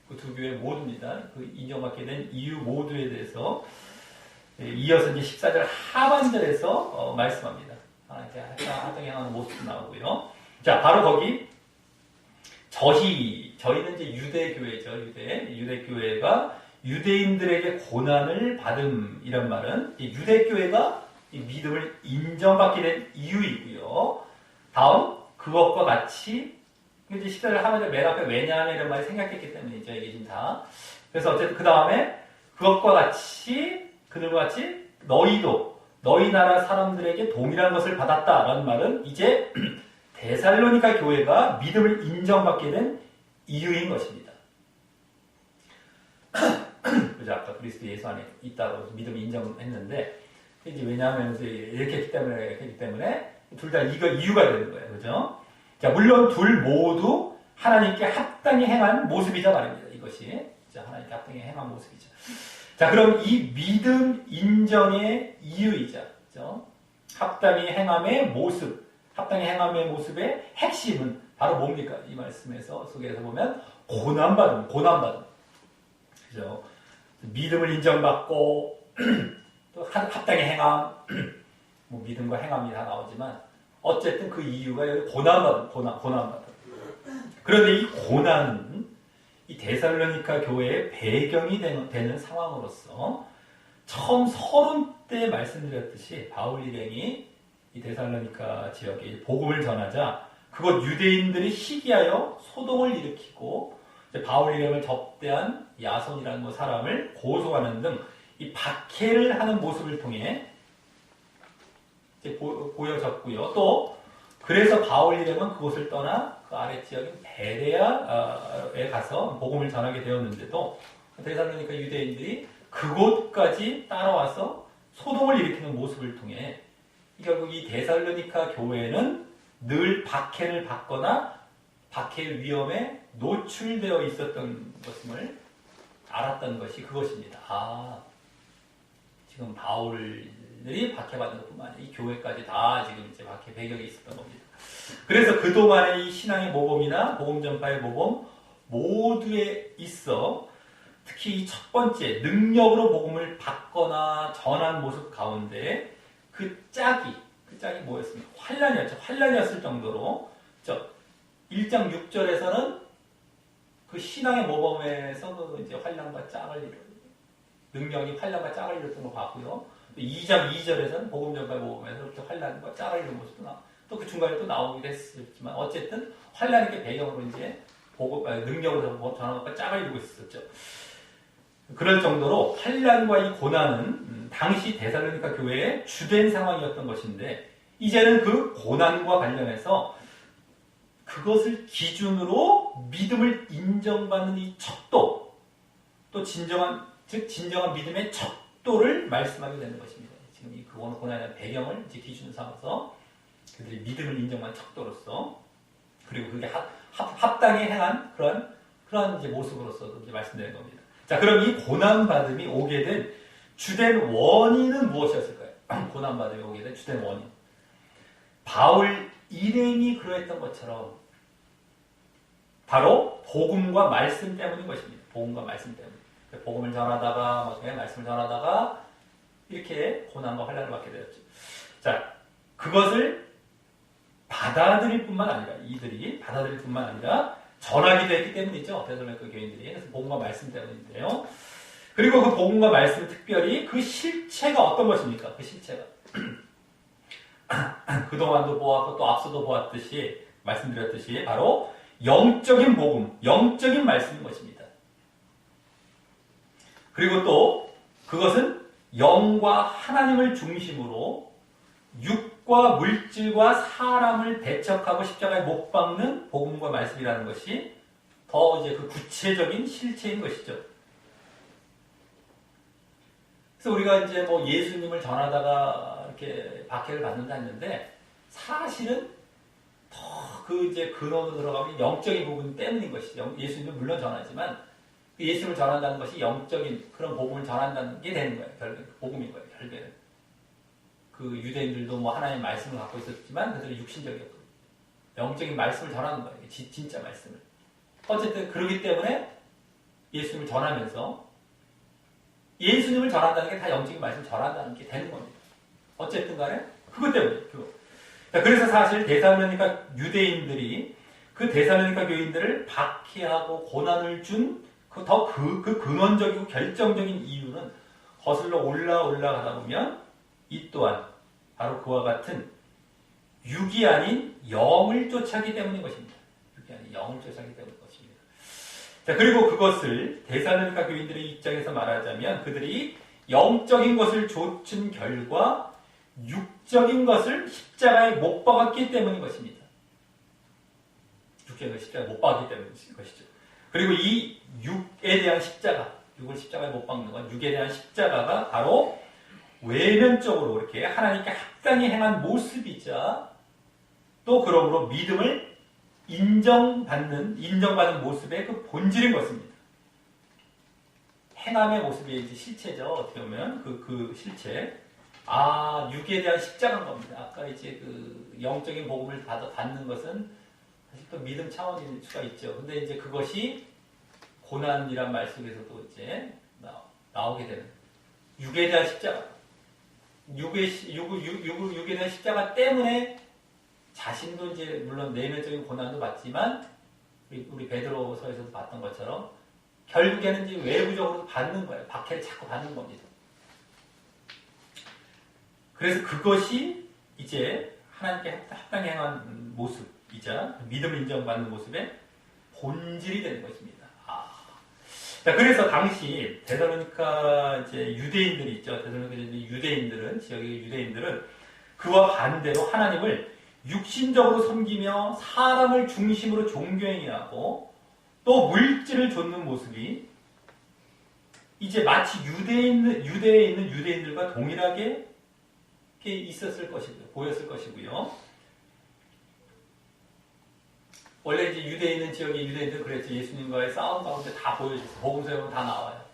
A: 그 두 교회 모두입니다. 그 인정받게 된 이유 모두에 대해서 이어서 이제 14절 하반절에서 말씀합니다. 합당히 행하는 모습도 나오고요. 자, 바로 거기 저희는 이제 유대교회죠. 유대교회가 유대인들에게 고난을 받음이란 말은 유대교회가 믿음을 인정받게 된 이유이고요. 다음 그것과 같이 이제 14절 하반절 맨 앞에 왜냐하면 이런 말이 생략했기 때문이죠. 이게 지금 다. 그래서 어쨌든 그 다음에 그것과 같이 그들과 같이 너희도 너희 나라 사람들에게 동일한 것을 받았다라는 말은 이제 데살로니가 교회가 믿음을 인정받게 된 이유인 것입니다. 그죠? 아까 그리스도 예수 안에 있다고 믿음을 인정했는데 이제 왜냐하면 이렇게 했기 때문에 둘 다 이거 이유가 되는 거예요. 그죠? 자, 물론 둘 모두 하나님께 합당히 행한 모습이자 말입니다. 이것이 자, 하나님께 합당히 행한 모습이죠. 자, 그럼 이 믿음 인정의 이유이자 그죠? 합당히 행함의 모습, 합당히 행함의 모습의 핵심은 바로 뭡니까? 이 말씀에서 속에서 보면 고난받음. 그죠? 믿음을 인정받고 또 합당히 행함, 뭐 믿음과 행함이 다 나오지만 어쨌든 그 이유가 여기 고난받음. 그런데 이 고난은 이 데살로니가 교회의 배경이 되는 상황으로서 처음 서론 때 말씀드렸듯이 바울 일행이 이 데살로니가 지역에 복음을 전하자 그곳 유대인들이 시기하여 소동을 일으키고 바울 일행을 접대한 야손이라는 사람을 고소하는 등 이 박해를 하는 모습을 통해 이제 보여졌고요. 또 그래서 바울 일행은 그곳을 떠나 그 아래 지역인 베레아에 가서 복음을 전하게 되었는데도 데살로니가 유대인들이 그곳까지 따라와서 소동을 일으키는 모습을 통해 결국 이 데살로니가 교회는 늘 박해를 받거나 박해의 위험에 노출되어 있었던 것임을 알았던 것이 그것입니다. 지금 바울들이 박해받는 것뿐만 아니라 이 교회까지 다 지금 이제 박해 배경이 있었던 겁니다. 그래서 그동안의 이 신앙의 모범이나 복음 전파의 모범 모두에 있어 특히 이 첫 번째 능력으로 복음을 받거나 전한 모습 가운데 그 짝이 뭐였습니까? 환란이었을 정도로 1장 6절에서는 그 신앙의 모범에서 이제 환란과 짝을 이루는 능력이 환란과 짝을 이뤘던 거 봤고요. 2장 2절에서는 복음 전파의 모범에서 그렇게 환란과 짝을 이루는 모습도 또 그 중간에 또 나오기도 했지만 어쨌든 환란의 배경으로 이제 능력으로 전하는 것과 짝을 이루고 있었죠. 그럴 정도로 환란과 이 고난은 당시 데살로니가 교회의 주된 상황이었던 것인데 이제는 그 고난과 관련해서 그것을 기준으로 믿음을 인정받는 이 척도 또 진정한 믿음의 척도를 말씀하게 되는 것입니다. 지금 이 고난의 배경을 이제 기준 삼아서 그들이 믿음을 인정한 척도로서 그리고 그게 합당히 행한 그런 이제 모습으로서 이제 말씀드리는 겁니다. 자, 그럼 이 고난받음이 오게 된 주된 원인은 무엇이었을까요? 고난받음이 오게 된 주된 원인. 바울 일행이 그러했던 것처럼 바로 복음과 말씀 때문인 것입니다. 복음과 말씀 때문에. 복음을 전하다가, 말씀을 전하다가 이렇게 고난과 환난을 받게 되었죠. 자, 그것을 받아들일 뿐만 아니라 전하기도 했기 때문이죠. 데살로니가 교인들이. 그래서 복음과 말씀 때문인데요. 그리고 그 복음과 말씀 특별히 그 실체가 어떤 것입니까? 그 실체가. 그동안도 보았고 또 앞서도 보았듯이 말씀드렸듯이 바로 영적인 복음, 영적인 말씀인 것입니다. 그리고 또 그것은 영과 하나님을 중심으로 육과 물질과 사람을 배척하고 십자가에 못 박는 복음과 말씀이라는 것이 더 이제 그 구체적인 실체인 것이죠. 그래서 우리가 이제 뭐 예수님을 전하다가 이렇게 박해를 받는다 했는데 사실은 더 그 이제 근원으로 들어가면 영적인 부분 때문인 것이죠. 예수님을 물론 전하지만 예수님을 전한다는 것이 영적인 그런 복음을 전한다는 게 되는 거예요. 결국엔 복음인 거예요. 결국에는 그 유대인들도 뭐 하나님의 말씀을 갖고 있었지만 그들은 육신적이었거든요. 영적인 말씀을 전하는 거예요. 진짜 말씀을. 어쨌든 그러기 때문에 예수님을 전하면서 예수님을 전한다는 게 다 영적인 말씀을 전한다는 게 되는 겁니다. 어쨌든 간에 그것 때문에 그거. 그래서 사실 데살로니가 유대인들이 그 데살로니가 교인들을 박해하고 고난을 준 그 근원적이고 결정적인 이유는 거슬러 올라가다 보면 이 또한 바로 그와 같은 육이 아닌 영을 쫓아기 때문인 것입니다. 그게 아니라 영을 쫓아가기 때문인 것입니다. 자, 그리고 그것을 데살로니가 교인들의 입장에서 말하자면 그들이 영적인 것을 좇은 결과 육적인 것을 십자가에 못 박았기 때문인 것입니다. 육적인 것을 십자가에 못 박았기 때문인 것이죠. 그리고 이 육에 대한 십자가, 육을 십자가에 못 박는 건 육에 대한 십자가가 바로 외면적으로 이렇게 하나님께 합당히 행한 모습이자 또 그러므로 믿음을 인정받는 모습의 그 본질인 것입니다. 행함의 모습이 이제 실체죠. 어떻게 보면 그 실체. 육에 대한 십자가인 겁니다. 아까 이제 그 영적인 복음을 받는 것은 사실 또 믿음 차원일 수가 있죠. 근데 이제 그것이 고난이란 말 속에서도 이제 나오게 되는 육에 대한 십자가. 육에 대한 십자가 때문에 자신도 이제 물론 내면적인 고난도 받지만 우리 베드로서에서도 봤던 것처럼 결국에는 이제 외부적으로 받는 거예요. 박해를 자꾸 받는 겁니다. 그래서 그것이 이제 하나님께 합당히 행한 모습이자 믿음을 인정받는 모습의 본질이 되는 것입니다. 자, 그래서 당시 데살로니가 이제 유대인들이 있죠. 데살로니가 유대인들은 지역의 유대인들은 그와 반대로 하나님을 육신적으로 섬기며 사람을 중심으로 종교행위하고 또 물질을 좇는 모습이 이제 마치 유대에 있는 유대인들과 동일하게 있었을 것이고요. 보였을 것이고요. 원래 이제 유대에 있는 지역의 유대인들은 그랬죠. 예수님과의 싸움 가운데 다 보여줬어요. 복음서에 보면 다 나와요.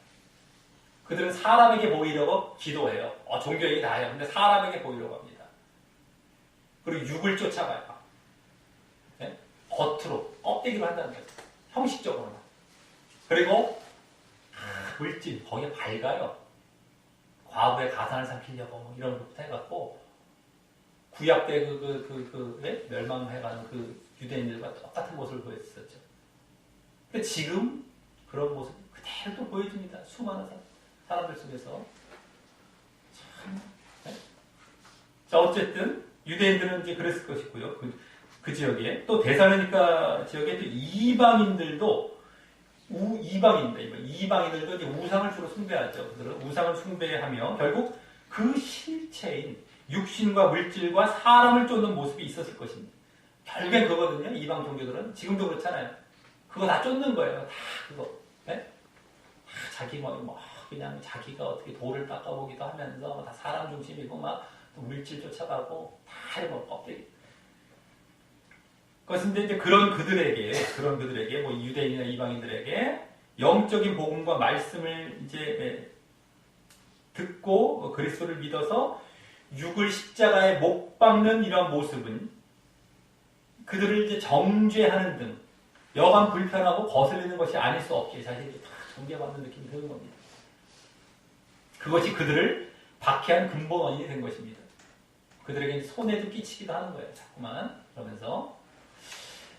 A: 그들은 사람에게 보이려고 기도해요. 종교행위 다 해요. 근데 사람에게 보이려고 합니다. 그리고 육을 쫓아가요. 네? 겉으로 껍데기로 한다는 거죠. 형식적으로만. 그리고 물질 거기에 밝아요. 과거의 가산을 삼키려고 이런 것부터 해갖고 구약 때 멸망해가는 그 유대인들과 똑같은 모습을 보였었죠. 근데 지금 그런 모습 그대로 또 보여줍니다. 수많은 사람들 속에서 참. 네? 자, 어쨌든 유대인들은 이제 그랬을 것이고요. 그 지역에 또 데살로니가 지역에 또 이방인들도 이방인들도 이제 우상을 주로 숭배하죠. 그들은 우상을 숭배하며 결국 그 실체인 육신과 물질과 사람을 쫓는 모습이 있었을 것입니다. 결국엔 그거거든요. 이방 종교들은 지금도 그렇잖아요. 그거 다 쫓는 거예요. 다 그거. 네? 다 자기 그냥 자기가 어떻게 돌을 닦아보기도 하면서 다 사람 중심이고 막 물질 쫓아가고 다 이런 껍데기. 그것인데 이제 그런 그들에게 유대인이나 이방인들에게 영적인 복음과 말씀을 이제 듣고 그리스도를 믿어서 육을 십자가에 못 박는 이런 모습은 그들을 이제 정죄하는 등 여간 불편하고 거슬리는 것이 아닐 수 없기에 자신이 다 정죄받는 느낌이 드는 겁니다. 그것이 그들을 박해한 근본 원인이 된 것입니다. 그들에게 손해도 끼치기도 하는 거예요. 자꾸만 그러면서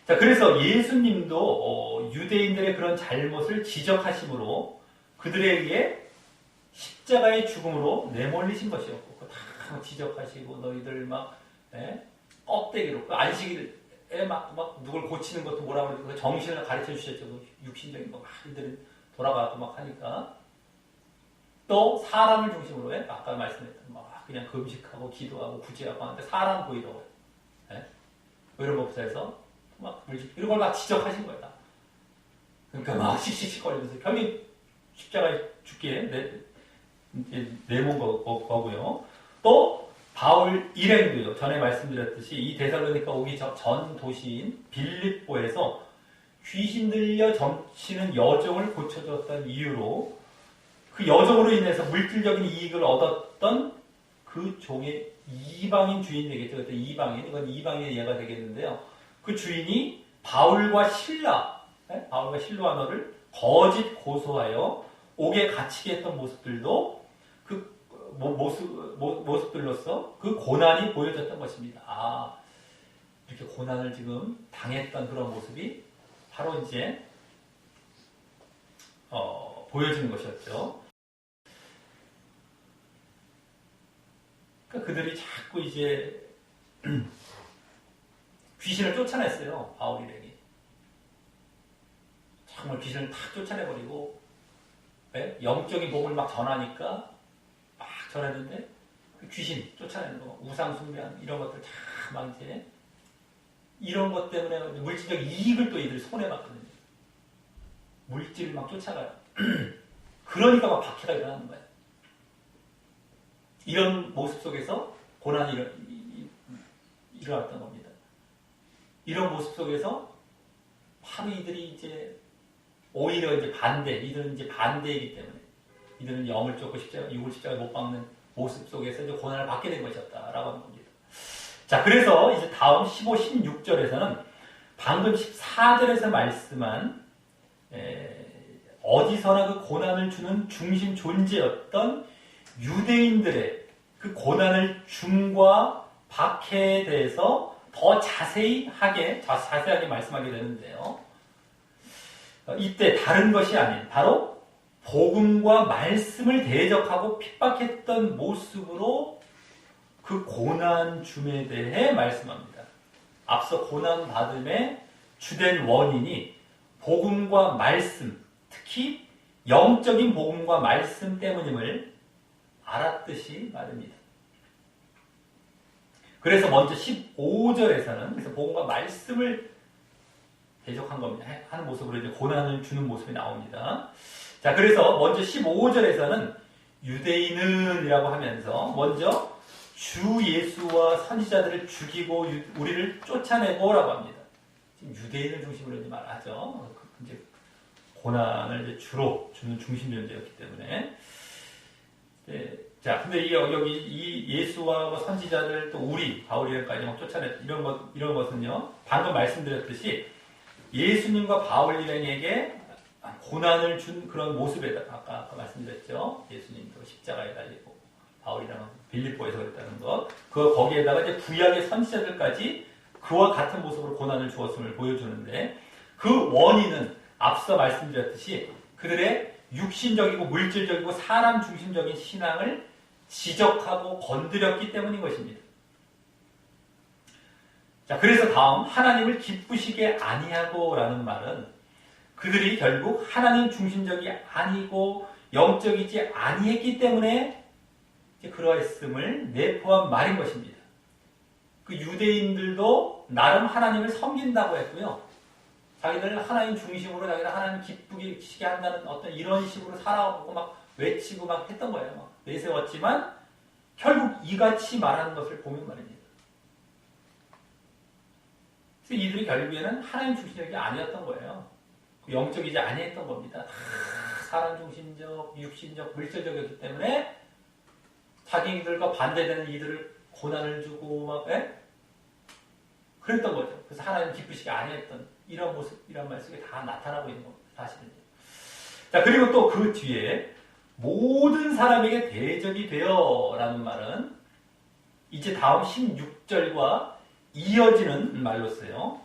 A: 자, 그래서 예수님도 유대인들의 그런 잘못을 지적하심으로 그들에게 십자가의 죽음으로 내몰리신 것이었고 다 지적하시고 너희들 막 껍데기로 안식일에 막 누굴 고치는 것도 뭐라고 그러고 정신을 가르쳐 주셨죠. 육신적인 거 막 이들은 돌아가고 막 하니까 또 사람을 중심으로 아까 말씀했던 막 그냥 금식하고 기도하고 구제하고 하는데 사람 보이려고 이런 것부터 해서 막 이런 걸 막 지적하신 거예요. 그러니까 막 씩씩거리면서 결국 십자가에 죽기에 내몬 거고요. 또 바울 일행도요. 전에 말씀드렸듯이 이 데살로니가 오기 전 도시인 빌립보에서 귀신 들려 점치는 여종을 고쳐줬던 이유로 그 여종으로 인해서 물질적인 이익을 얻었던 그 종의 이방인 주인이 되겠죠. 그때 이건 이방인의 예가 되겠는데요. 그 주인이 바울과 실로아너를 거짓 고소하여 옥에 갇히게 했던 모습들도 그 모습들로서 그 고난이 보여졌던 것입니다. 이렇게 고난을 지금 당했던 그런 모습이 바로 이제 보여지는 것이었죠. 그러니까 그들이 자꾸 이제 귀신을 쫓아냈어요. 바울 일행이. 정말 귀신을 다 쫓아내버리고 예? 영적인 복음을 막 전하니까 막 전했는데 그 귀신 쫓아내는 거, 우상 숭배하는 이런 것들 다 막 이제 이런 것 때문에 물질적 이익을 또 이들 손해봤거든요. 물질을 막 쫓아가요. 그러니까 막 박해가 일어나는 거예요. 이런 모습 속에서 고난이 일어났던 겁니다. 이런 모습 속에서 바로 이들이 이제 오히려 이제 이들은 이제 반대이기 때문에 이들은 영을 쫓고 육을 십자가에 못 박는 모습 속에서 이제 고난을 받게 된 것이었다라고 하는 겁니다. 자, 그래서 이제 다음 15, 16절에서는 방금 14절에서 말씀한 어디서나 그 고난을 주는 중심 존재였던 유대인들의 그 고난을 줌과 박해에 대해서 더 자세하게 말씀하게 되는데요. 이때 다른 것이 아닌 바로 복음과 말씀을 대적하고 핍박했던 모습으로 그 고난 줌에 대해 말씀합니다. 앞서 고난 받음의 주된 원인이 복음과 말씀, 특히 영적인 복음과 말씀 때문임을 알았듯이 말입니다. 그래서 먼저 15절에서는 그래서 복음과 말씀을 대적한 겁니다. 하는 모습으로 이제 고난을 주는 모습이 나옵니다. 자, 그래서 먼저 15절에서는 유대인은이라고 하면서 먼저 주 예수와 선지자들을 죽이고 우리를 쫓아내고라고 합니다. 지금 유대인을 중심으로 이제 말하죠. 이제 고난을 이제 주로 주는 중심 존재였기 때문에. 네. 자, 근데 여기 이 예수와 선지자들 또 우리 바울이라까지 막 쫓아냈 이런 것은요. 방금 말씀드렸듯이 예수님과 바울 일행에게 고난을 준 그런 모습에다 아까 말씀드렸죠. 예수님도 십자가에 달리고 바울이랑 빌립보에서 그랬다는 것. 거기에다가 이제 구약의 선지자들까지 그와 같은 모습으로 고난을 주었음을 보여주는데 그 원인은 앞서 말씀드렸듯이 그들의 육신적이고 물질적이고 사람 중심적인 신앙을 지적하고 건드렸기 때문인 것입니다. 자, 그래서 다음 하나님을 기쁘시게 아니하고라는 말은 그들이 결국 하나님 중심적이 아니고 영적이지 아니했기 때문에 그러했음을 내포한 말인 것입니다. 그 유대인들도 나름 하나님을 섬긴다고 했고요. 자기들 하나님 중심으로 자기들 하나님 기쁘시게 한다는 어떤 이런 식으로 살아오고 막 외치고 막 했던 거예요. 막 내세웠지만 결국 이같이 말하는 것을 보면 말입니다. 그래서 이들이 결국에는 하나님 중심적이 아니었던 거예요. 영적이지 아니했던 겁니다. 사람 중심적, 육신적, 물질적이었기 때문에 자기들과 반대되는 이들을 고난을 주고 막 그랬던 거죠. 그래서 하나님 기쁘시게 아니했던 이런 모습, 이런 말 속에 다 나타나고 있는 겁니다. 사실은요. 자, 그리고 또 그 뒤에 모든 사람에게 대적이 되어라는 말은 이제 다음 16절과 이어지는 말로써요.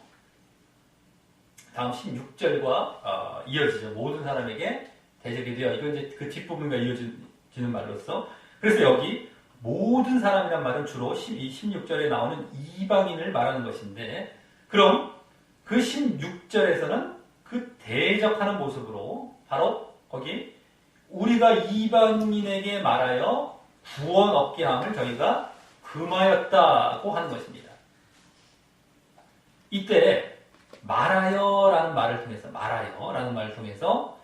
A: 다음 16절과 이어지죠. 모든 사람에게 대적이 되어. 이건 이제 그 뒷부분과 이어지는 말로써. 그래서 여기 모든 사람이란 말은 주로 이 16절에 나오는 이방인을 말하는 것인데, 그럼 그 16절에서는 그 대적하는 모습으로 바로 거기 우리가 이방인에게 말하여 구원 얻게 함을 저희가 금하였다고 하는 것입니다. 이때 말하여라는 말을 통해서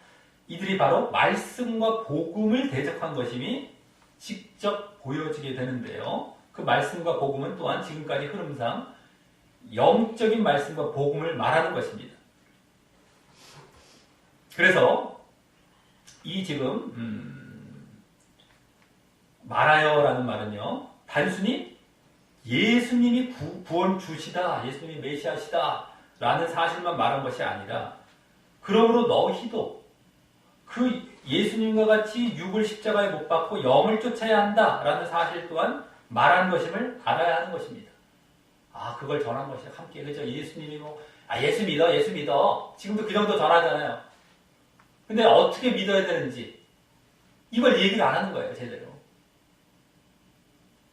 A: 이들이 바로 말씀과 복음을 대적한 것임이 직접 보여지게 되는데요. 그 말씀과 복음은 또한 지금까지 흐름상 영적인 말씀과 복음을 말하는 것입니다. 그래서 이 지금 말하여라는 말은요, 단순히 예수님이 구원 주시다, 예수님이 메시아시다 라는 사실만 말한 것이 아니라, 그러므로 너희도 그 예수님과 같이 육을 십자가에 못 박고 영을 쫓아야 한다라는 사실 또한 말한 것임을 알아야 하는 것입니다. 그걸 전한 것이 함께, 그죠? 예수님이 예수 믿어. 지금도 그 정도 전하잖아요. 근데 어떻게 믿어야 되는지 이걸 얘기를 안 하는 거예요, 제대로.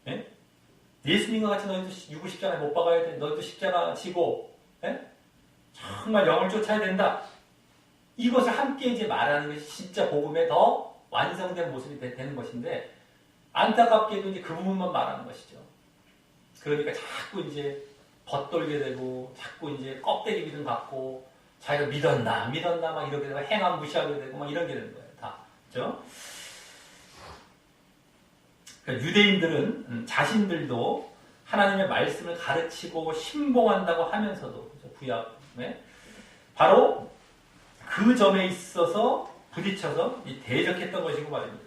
A: 예? 예수님과 같이 너희도 육을 십자가에 못 박아야 돼. 너희도 십자가 지고, 예? 정말 영을 쫓아야 된다. 이것을 함께 이제 말하는 것이 진짜 복음의 더 완성된 모습이 되는 것인데, 안타깝게도 이제 그 부분만 말하는 것이죠. 그러니까 자꾸 이제 겉돌게 되고, 자꾸 이제 껍데기 믿음 갖고, 자기가 믿었나 막 이렇게 되고, 행함 무시하게 되고, 막 이런 게 되는 거예요. 다. 그죠? 그러니까 유대인들은 자신들도 하나님의 말씀을 가르치고 신봉한다고 하면서도, 그죠? 구약에 바로 그 점에 있어서 부딪혀서 대적했던 것이고 말입니다.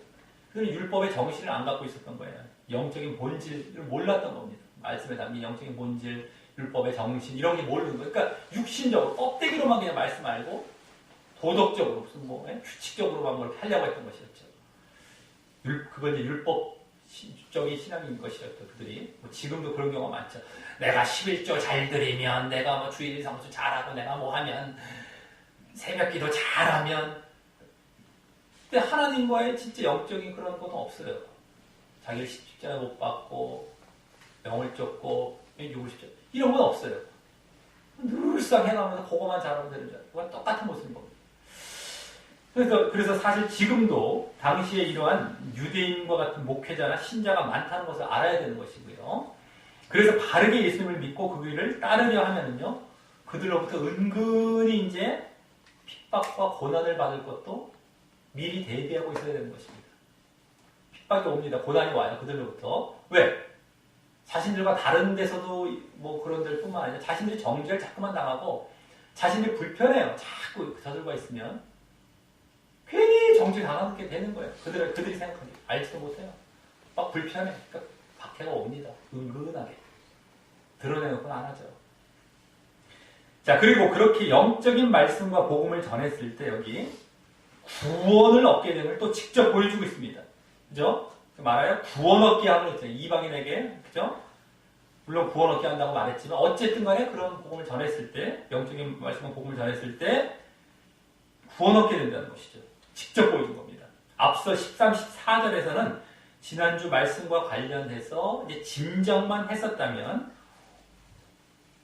A: 그는 율법의 정신을 안 갖고 있었던 거예요. 영적인 본질을 몰랐던 겁니다. 말씀에 담긴 영적인 본질, 율법의 정신 이런 게 모르는 거예요. 그러니까 육신적으로 껍데기로만 그냥 말씀 알고 도덕적으로 무슨 뭐 규칙적으로만 뭐 이렇게 하려고 했던 것이었죠. 그건 이제 율법적인 신앙인 것이었죠. 그들이 뭐 지금도 그런 경우가 많죠. 내가 11조 잘 드리면, 내가 뭐 주일 성수 잘하고, 내가 뭐 하면, 새벽기도 잘하면. 근데 하나님과의 진짜 영적인 그런 건 없어요. 자기를 십자가에 못 박고 영을 쫓고 욕을 십자가 이런 건 없어요. 늘상 해가면서 그거만 잘하면 되는 줄 알고 똑같은 모습인 겁니다. 그래서 사실 지금도 당시에 이러한 유대인과 같은 목회자나 신자가 많다는 것을 알아야 되는 것이고요. 그래서 바르게 예수님을 믿고 그 길을 따르려 하면은요, 그들로부터 은근히 이제 핍박과 고난을 받을 것도 미리 대비하고 있어야 되는 것입니다. 핍박이 옵니다. 고난이 와요. 그들로부터. 왜? 자신들과 다른 데서도 뭐 그런 데를 뿐만 아니라 자신들이 정죄를 자꾸만 당하고 자신들이 불편해요. 자꾸 저들과 있으면 괜히 정죄 당하게 되는 거예요. 그들이 생각하기 알지도 못해요. 막 불편해. 그러니까 박해가 옵니다. 은근하게. 드러내놓고는 안 하죠. 자, 그리고 그렇게 영적인 말씀과 복음을 전했을 때 여기 구원을 얻게 되는 걸 또 직접 보여주고 있습니다. 그죠? 말하여 구원 얻게 함을 했잖아요. 이방인에게. 그죠? 물론 구원 얻게 한다고 말했지만 어쨌든 간에 그런 복음을 전했을 때, 영적인 말씀과 복음을 전했을 때 구원 얻게 된다는 것이죠. 직접 보여준 겁니다. 앞서 13, 14절에서는 지난주 말씀과 관련해서 이제 짐작만 했었다면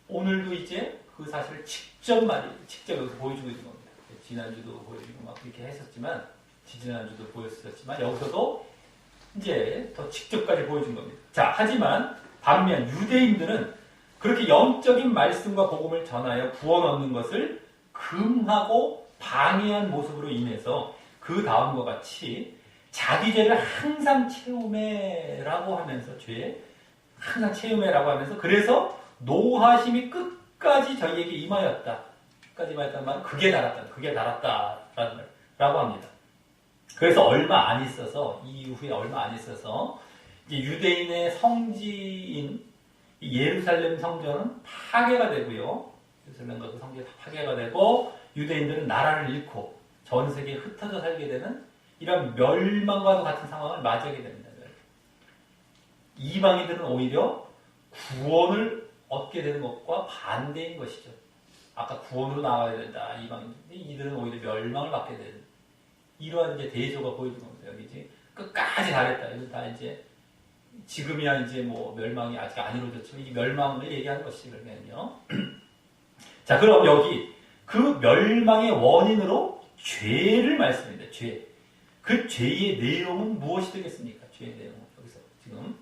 A: 오늘도 이제 그 사실을 직접 여기서 보여주고 있는 겁니다. 지난주도 보여주고 막 그렇게 했었지만, 지지난주도 보였었지만, 여기서도 이제 더 직접까지 보여준 겁니다. 자, 하지만 반면 유대인들은 그렇게 영적인 말씀과 복음을 전하여 구원 얻는 것을 금하고 방해한 모습으로 인해서 그 다음과 같이 자기 죄를 항상 채우매라고 하면서 항상 채우매라고 하면서 그래서 노하심이 끝까지 저희에게 임하였다. 끝까지 임하였다는 말은 극에 달았다라고 합니다. 그래서 얼마 안 있어서 이후에 얼마 안 있어서 이제 유대인의 성지인 예루살렘 성전은 파괴가 되고요. 예루살렘과 그 성전이 파괴가 되고 유대인들은 나라를 잃고 전 세계에 흩어져 살게 되는 이런 멸망과도 같은 상황을 맞이하게 됩니다. 이방인들은 오히려 구원을 얻게 되는 것과 반대인 것이죠. 아까 구원으로 나와야 된다, 이방인들. 이들은 오히려 멸망을 받게 되는 이러한 이제 대조가 보이는 겁니다. 여기 이제 끝까지 잘했다. 이건 다 이제 지금이야 이제 뭐 멸망이 아직 안 이루어졌지만 이 멸망을 얘기하는 것이 그러면요. 자, 그럼 여기 그 멸망의 원인으로 죄를 말씀합니다. 죄. 그 죄의 내용은 무엇이 되겠습니까? 죄의 내용은 여기서 지금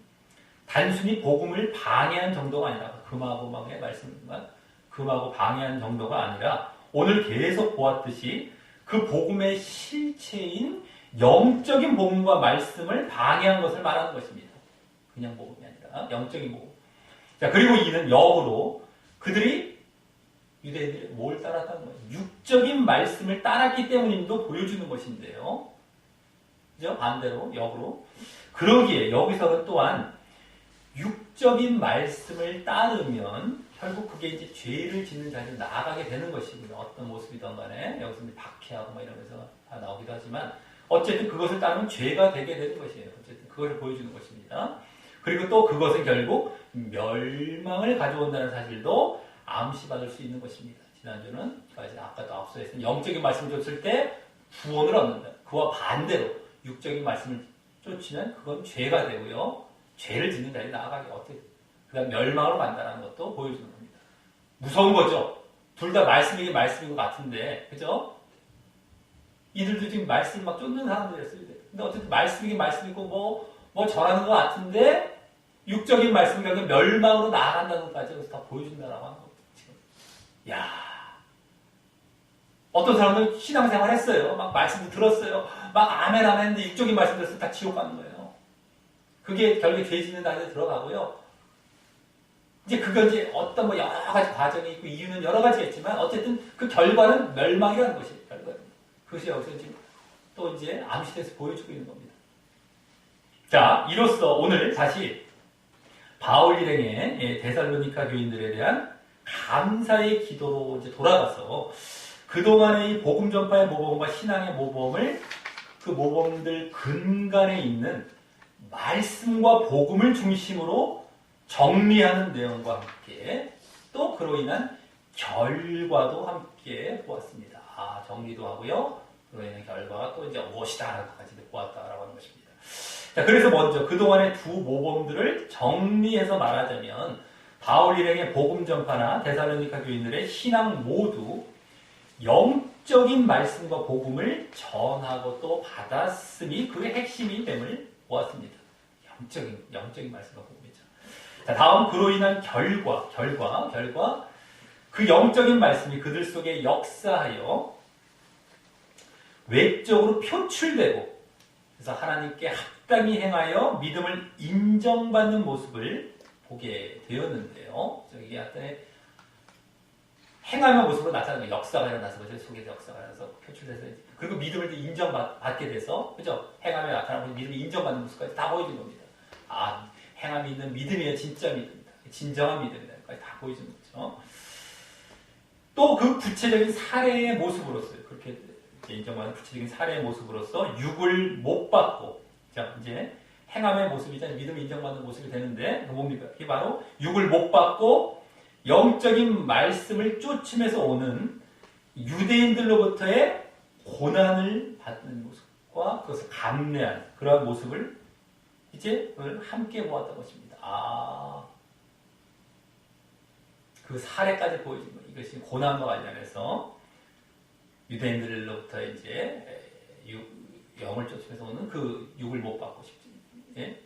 A: 단순히 복음을 방해한 정도가 아니라 금하고 방해 말씀만 금하고 방해한 정도가 아니라 오늘 계속 보았듯이 그 복음의 실체인 영적인 복음과 말씀을 방해한 것을 말하는 것입니다. 그냥 복음이 아니라 영적인 복음. 자, 그리고 이는 역으로 그들이 유대인들이 뭘 따랐다는 거예요? 육적인 말씀을 따랐기 때문임도 보여주는 것인데요. 그죠? 반대로 역으로. 그러기에 여기서는 또한 육적인 말씀을 따르면 결국 그게 이제 죄를 짓는 자리로 나아가게 되는 것이고요. 어떤 모습이든 간에 여기서 이제 박해하고 막 이러면서 다 나오기도 하지만 어쨌든 그것을 따르면 죄가 되게 되는 것이에요. 어쨌든 그것을 보여주는 것입니다. 그리고 또 그것은 결국 멸망을 가져온다는 사실도 암시받을 수 있는 것입니다. 지난주는 아까도 앞서 했던 영적인 말씀을 줬을 때 구원을 얻는다. 그와 반대로 육적인 말씀을 쫓으면 그건 죄가 되고요. 죄를 짓는 자리에 나아가게 어떻게 그 다음 멸망으로 간다는 것도 보여주는 겁니다. 무서운 거죠. 둘 다 말씀이긴 말씀인 것 같은데, 그죠? 이들도 지금 말씀 막 쫓는 사람들이었어요. 근데 어쨌든 말씀이긴 말씀이고 뭐 전하는 것 같은데 육적인 말씀 결국 멸망으로 나아간다는 것까지 여기서 다 보여준다라고 하는 거죠. 지금. 야, 어떤 사람들은 신앙생활 했어요. 막 말씀도 들었어요. 막 아멘 아멘 했는데 육적인 말씀 들었을 때 다 지옥 가는 거예요. 그게 결국에 죄 짓는 날에 들어가고요. 이제 그건 이제 어떤 뭐 여러 가지 과정이 있고 이유는 여러 가지가 있지만 어쨌든 그 결과는 멸망이라는 것이에요. 결과는. 그것이 여기서 지금 또 이제 암시돼서 보여주고 있는 겁니다. 자, 이로써 오늘 다시 바울 일행의 데살로니가 교인들에 대한 감사의 기도로 이제 돌아가서 그동안의 이 복음 전파의 모범과 신앙의 모범을 그 모범들 근간에 있는 말씀과 복음을 중심으로 정리하는 내용과 함께 또 그로 인한 결과도 함께 보았습니다. 정리도 하고요. 그로 인한 결과가 또 이제 무엇이다라는 것까지 보았다라고 하는 것입니다. 자, 그래서 먼저 그동안의 두 모범들을 정리해서 말하자면 바울 일행의 복음 전파나 데살로니가 교인들의 신앙 모두 영적인 말씀과 복음을 전하고 또 받았으니 그게 핵심이 됨을 보았습니다. 영적인 말씀과 복음이죠. 자, 다음 그로 인한 결과. 그 영적인 말씀이 그들 속에 역사하여 외적으로 표출되고 그래서 하나님께 합당히 행하여 믿음을 인정받는 모습을 보게 되었는데요. 이게 약간의 행함의 모습으로 나타나는 역사가 일어나서 그죠? 속에서 역사가 일어나서 표출돼서 그리고 믿음을 인정받게 돼서 그죠? 행함에 나타나고 믿음이 인정받는 모습까지 다 보여준 겁니다. 행함이 있는 믿음이에요. 진짜 믿음이다. 진정한 믿음이다. 다 보여주는 거죠. 또 그 구체적인 사례의 모습으로서 그렇게 인정받는 구체적인 사례의 모습으로서 육을 못 받고 자 이제 행함의 모습이잖아요. 믿음이 인정받는 모습이 되는데 뭡니까? 이게 바로 육을 못 받고 영적인 말씀을 쫓으면서 오는 유대인들로부터의 고난을 받는 모습과 그것을 감내하는 그러한 모습을 이제 함께 보았던 것입니다. 그 사례까지 보여준 거예요. 이것이 고난과 관련해서 유대인들로부터 이제 영을 쫓으면서 오는 그 육을 못 받고 싶지. 예?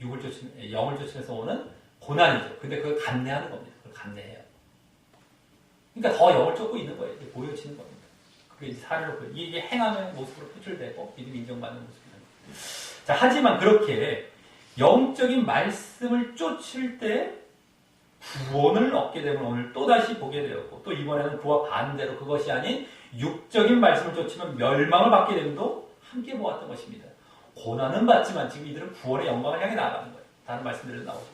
A: 영을 쫓으면서 오는 고난이죠. 근데 그걸 감내하는 겁니다. 그걸 감내해요. 그러니까 더 영을 쫓고 있는 거예요. 이제 보여지는 겁니다. 그게 이제 사례로 이게 행함의 모습으로 표출되고 믿음이 인정받는 모습입니다. 자, 하지만 그렇게 영적인 말씀을 쫓을 때 구원을 얻게 되면 오늘 또다시 보게 되었고 또 이번에는 그와 반대로 그것이 아닌 육적인 말씀을 쫓으면 멸망을 받게 됨도 함께 보았던 것입니다. 고난은 받지만 지금 이들은 구원의 영광을 향해 나아가는 거예요. 다른 말씀들은 나오죠.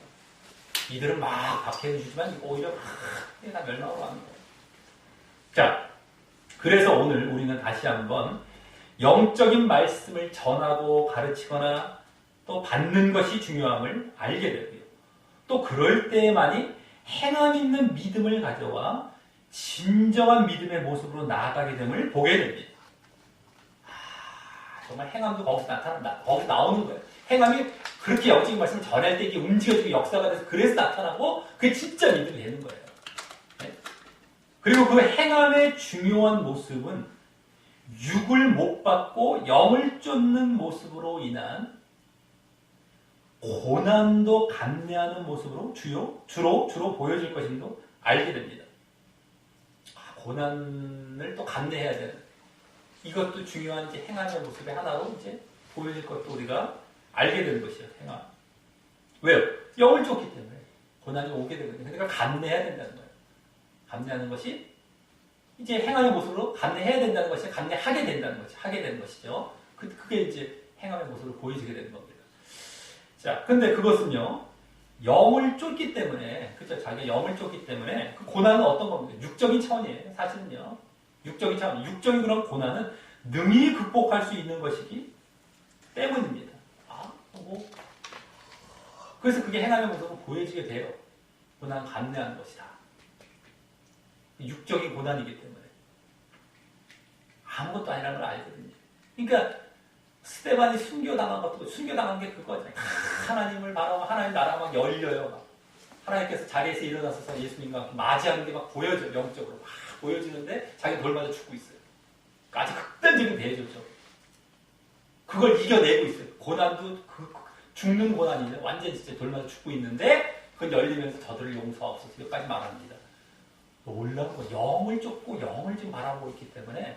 A: 이들은 막 박해해주지만 오히려 다 멸망으로 가는 거예요. 자, 그래서 오늘 우리는 다시 한번 영적인 말씀을 전하고 가르치거나 또 받는 것이 중요함을 알게 되고요. 또 그럴 때에만이 행함 있는 믿음을 가져와 진정한 믿음의 모습으로 나아가게 됨을 보게 됩니다. 정말 행함도 거기서 나타난다. 거기서 나오는 거예요. 행함이 그렇게 영적인 말씀을 전할 때 이게 움직여지고 역사가 돼서 그래서 나타나고 그게 진짜 믿음이 되는 거예요. 네? 그리고 그 행함의 중요한 모습은 육을 못 받고 영을 쫓는 모습으로 인한 고난도 감내하는 모습으로 주로 보여질 것임도 알게 됩니다. 고난을 또 감내해야 되는 이것도 중요한 이제 행함의 모습의 하나로 이제 보여질 것도 우리가 알게 되는 것이에요. 행함. 왜요? 영을 쫓기 때문에 고난이 오게 되거든요. 그러니까 감내해야 된다는 거예요. 감내하는 것이 이제 행함의 모습으로 감내해야 된다는 것이 감내하게 된다는 것이 하게 되는 것이죠. 그게 이제 행함의 모습으로 보여지게 되는 겁니다. 자, 근데 그것은요, 영을 쫓기 때문에, 그죠? 자기가 영을 쫓기 때문에, 그 고난은 어떤 겁니까? 육적인 차원이에요. 사실은요. 육적인 차원. 육적인 그런 고난은 능히 극복할 수 있는 것이기 때문입니다. 그래서 그게 행함의 모습으로 보여지게 돼요. 고난 감내하는 것이다. 육적인 고난이기 때문에. 아무것도 아니라는 걸 알거든요. 그러니까, 스데반이 숨겨당한 게 그거잖아요. 하나님을 바라고 하나님 나라가 막 열려요. 막. 하나님께서 자리에서 일어나셔서 예수님과 맞이하는 게 막 보여져요. 영적으로 막 보여지는데 자기 돌 맞아 죽고 있어요. 아주 극단적인 대조죠. 그걸 이겨내고 있어요. 고난도 죽는 고난이죠. 완전 진짜 돌면서 죽고 있는데 그건 열리면서 저들을 용서하옵소서 여기까지 말합니다. 놀라운 거 영을 쫓고 영을 지금 바라보고 있기 때문에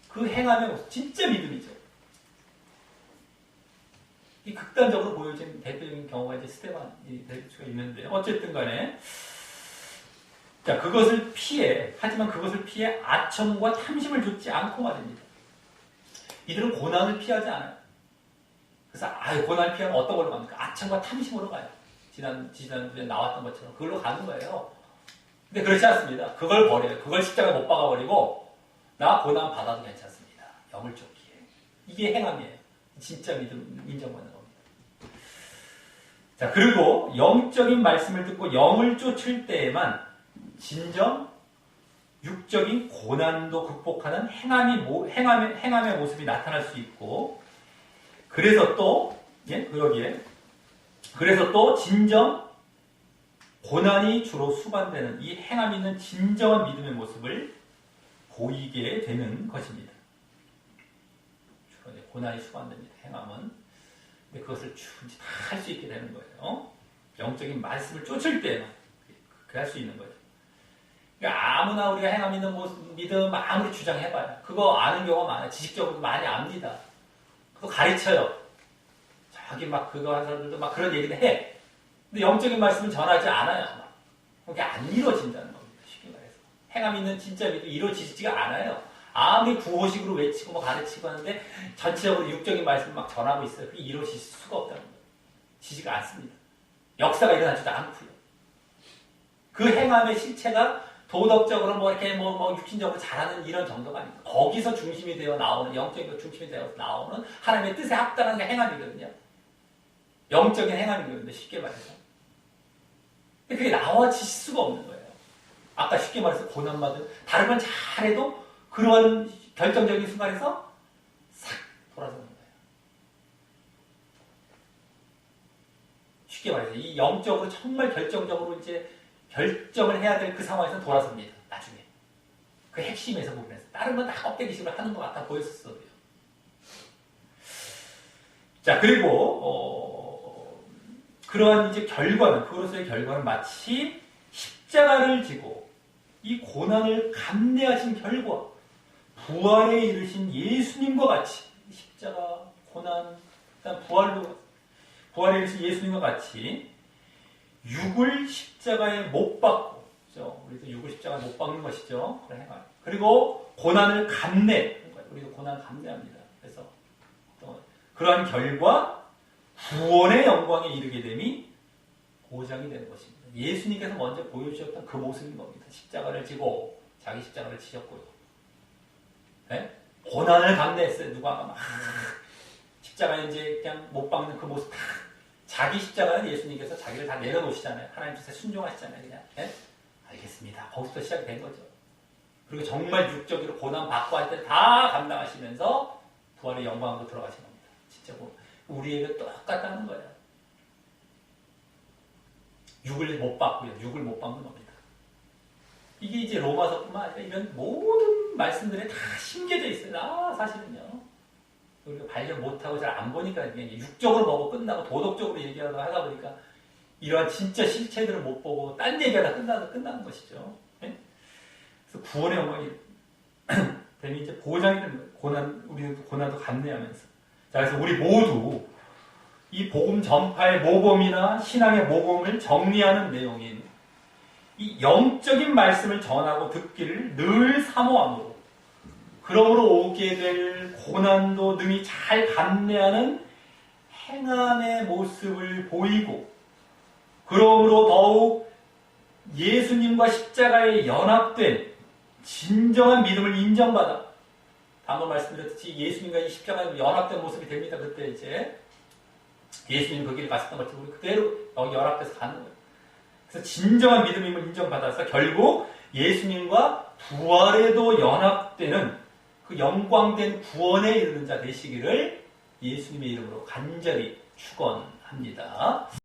A: 그 행함의 모습 진짜 믿음이죠. 이 극단적으로 보여진 대표적인 경우가 이제 스데반이 될 수가 있는데 어쨌든 간에 자 그것을 피해 하지만 그것을 피해 아첨과 탐심을 좇지 않고 말입니다. 이들은 고난을 피하지 않아요. 그래서 고난을 피하면 어떤 걸로 갑니까? 아첨과 탐심으로 가요. 지난주에 나왔던 것처럼 그걸로 가는 거예요. 근데 그렇지 않습니다. 그걸 버려요. 그걸 십자가에 못 박아버리고 나 고난 받아도 괜찮습니다. 영을 쫓기에. 이게 행함이에요. 진짜 믿음 인정받는 겁니다. 자 그리고 영적인 말씀을 듣고 영을 쫓을 때에만 진정 육적인 고난도 극복하는 행함의 모습이 나타날 수 있고 그래서 또 그래서 또 진정 고난이 주로 수반되는 이 행함 있는 진정한 믿음의 모습을 보이게 되는 것입니다. 주로 이제 고난이 수반됩니다. 행함은. 근데 그것을 다 할 수 있게 되는 거예요. 영적인 말씀을 쫓을 때는 그렇게 할 수 있는 거죠. 그러니까 아무나 우리가 행함 있는 믿음 아무리 주장해봐요. 그거 아는 경우가 많아요. 지식적으로 많이 압니다. 그거 가르쳐요. 저기 막 그거 한 사람들도 막 그런 얘기를 해. 근데 영적인 말씀은 전하지 않아요. 막. 그게 안 이루어진다는 겁니다. 쉽게 말해서. 행함 있는 진짜 믿음이 이루어지지가 않아요. 아무리 구호식으로 외치고 뭐 가르치고 하는데 전체적으로 육적인 말씀을 막 전하고 있어요. 그게 이루어질 수가 없다는 거예요. 지지가 않습니다. 역사가 일어나지도 않고요. 그 행함의 실체가 도덕적으로 뭐 이렇게 뭐 육신적으로 잘하는 이런 정도가 아닙니다. 거기서 중심이 되어 나오는 영적인 중심이 되어 나오는 하나님의 뜻에 합당한 게 행함이거든요. 영적인 행함이거든요. 쉽게 말해서. 근데 그게 나와질 수가 없는 거예요. 아까 쉽게 말해서 고난받은 다른 건 잘해도 그런 결정적인 순간에서 싹 돌아서는 거예요. 쉽게 말해서 이 영적으로 정말 결정적으로 이제 결정을 해야 될 그 상황에서 돌아섭니다. 나중에. 그 핵심에서 부분에서. 다른 건 다 껍데기식으로 하는 것 같아 보였었어요. 자, 그리고, 그러한 이제 그로서의 결과는 마치 십자가를 지고 이 고난을 감내하신 결과, 부활에 이르신 예수님과 같이, 십자가, 고난, 부활에 이르신 예수님과 같이, 육을 십자가에 못 박고, 그렇죠? 우리도 육을 십자가에 못 박는 것이죠. 그리고 고난을 감내하는 거예요. 우리도 고난을 감내합니다. 그래서 그러한 결과 구원의 영광에 이르게 됨이 보장이 되는 것입니다. 예수님께서 먼저 보여주셨던 그 모습인 겁니다. 십자가를 지고 자기 십자가를 지셨고요. 네? 고난을 감내했어요. 누가 막 십자가에 이제 그냥 못 박는 그 모습. 자기 십자가는 예수님께서 자기를 다 내려놓으시잖아요. 하나님 뜻에 순종하시잖아요. 그냥. 네? 알겠습니다. 거기서 시작이 된 거죠. 그리고 정말 육적으로 고난 받고 할 때 다 감당하시면서 부활의 영광으로 들어가신 겁니다. 진짜 우리에게 똑같다는 거예요. 육을 못 받고요. 육을 못 받는 겁니다. 이게 이제 로마서뿐만 아니라 이런 모든 말씀들에 다 심겨져 있어요. 사실은요. 우리가 발견 못하고 잘 안 보니까 이게 육적으로 보고 끝나고 도덕적으로 얘기하다 보니까 이러한 진짜 실체들을 못 보고 딴 얘기하다 끝나는 것이죠. 네? 그래서 구원의 영광이 되면 이제 보장이 되는 거예요. 우리는 고난도 감내하면서. 자, 그래서 우리 모두 이 복음 전파의 모범이나 신앙의 모범을 정리하는 내용인 이 영적인 말씀을 전하고 듣기를 늘 사모함으로 그러므로 오게 될 고난도 능히 잘 감내하는 행함의 모습을 보이고 그러므로 더욱 예수님과 십자가에 연합된 진정한 믿음을 인정받아 한번 말씀드렸듯이 예수님과 이 십자가에 연합된 모습이 됩니다. 그때 이제 예수님 그 길을 갔었던 것처럼 우리 그대로 여기 연합돼서 가는 거예요. 그래서 진정한 믿음임을 인정받아서 결국 예수님과 부활에도 연합되는 그 영광된 구원에 이르는 자 되시기를 예수님의 이름으로 간절히 축원합니다.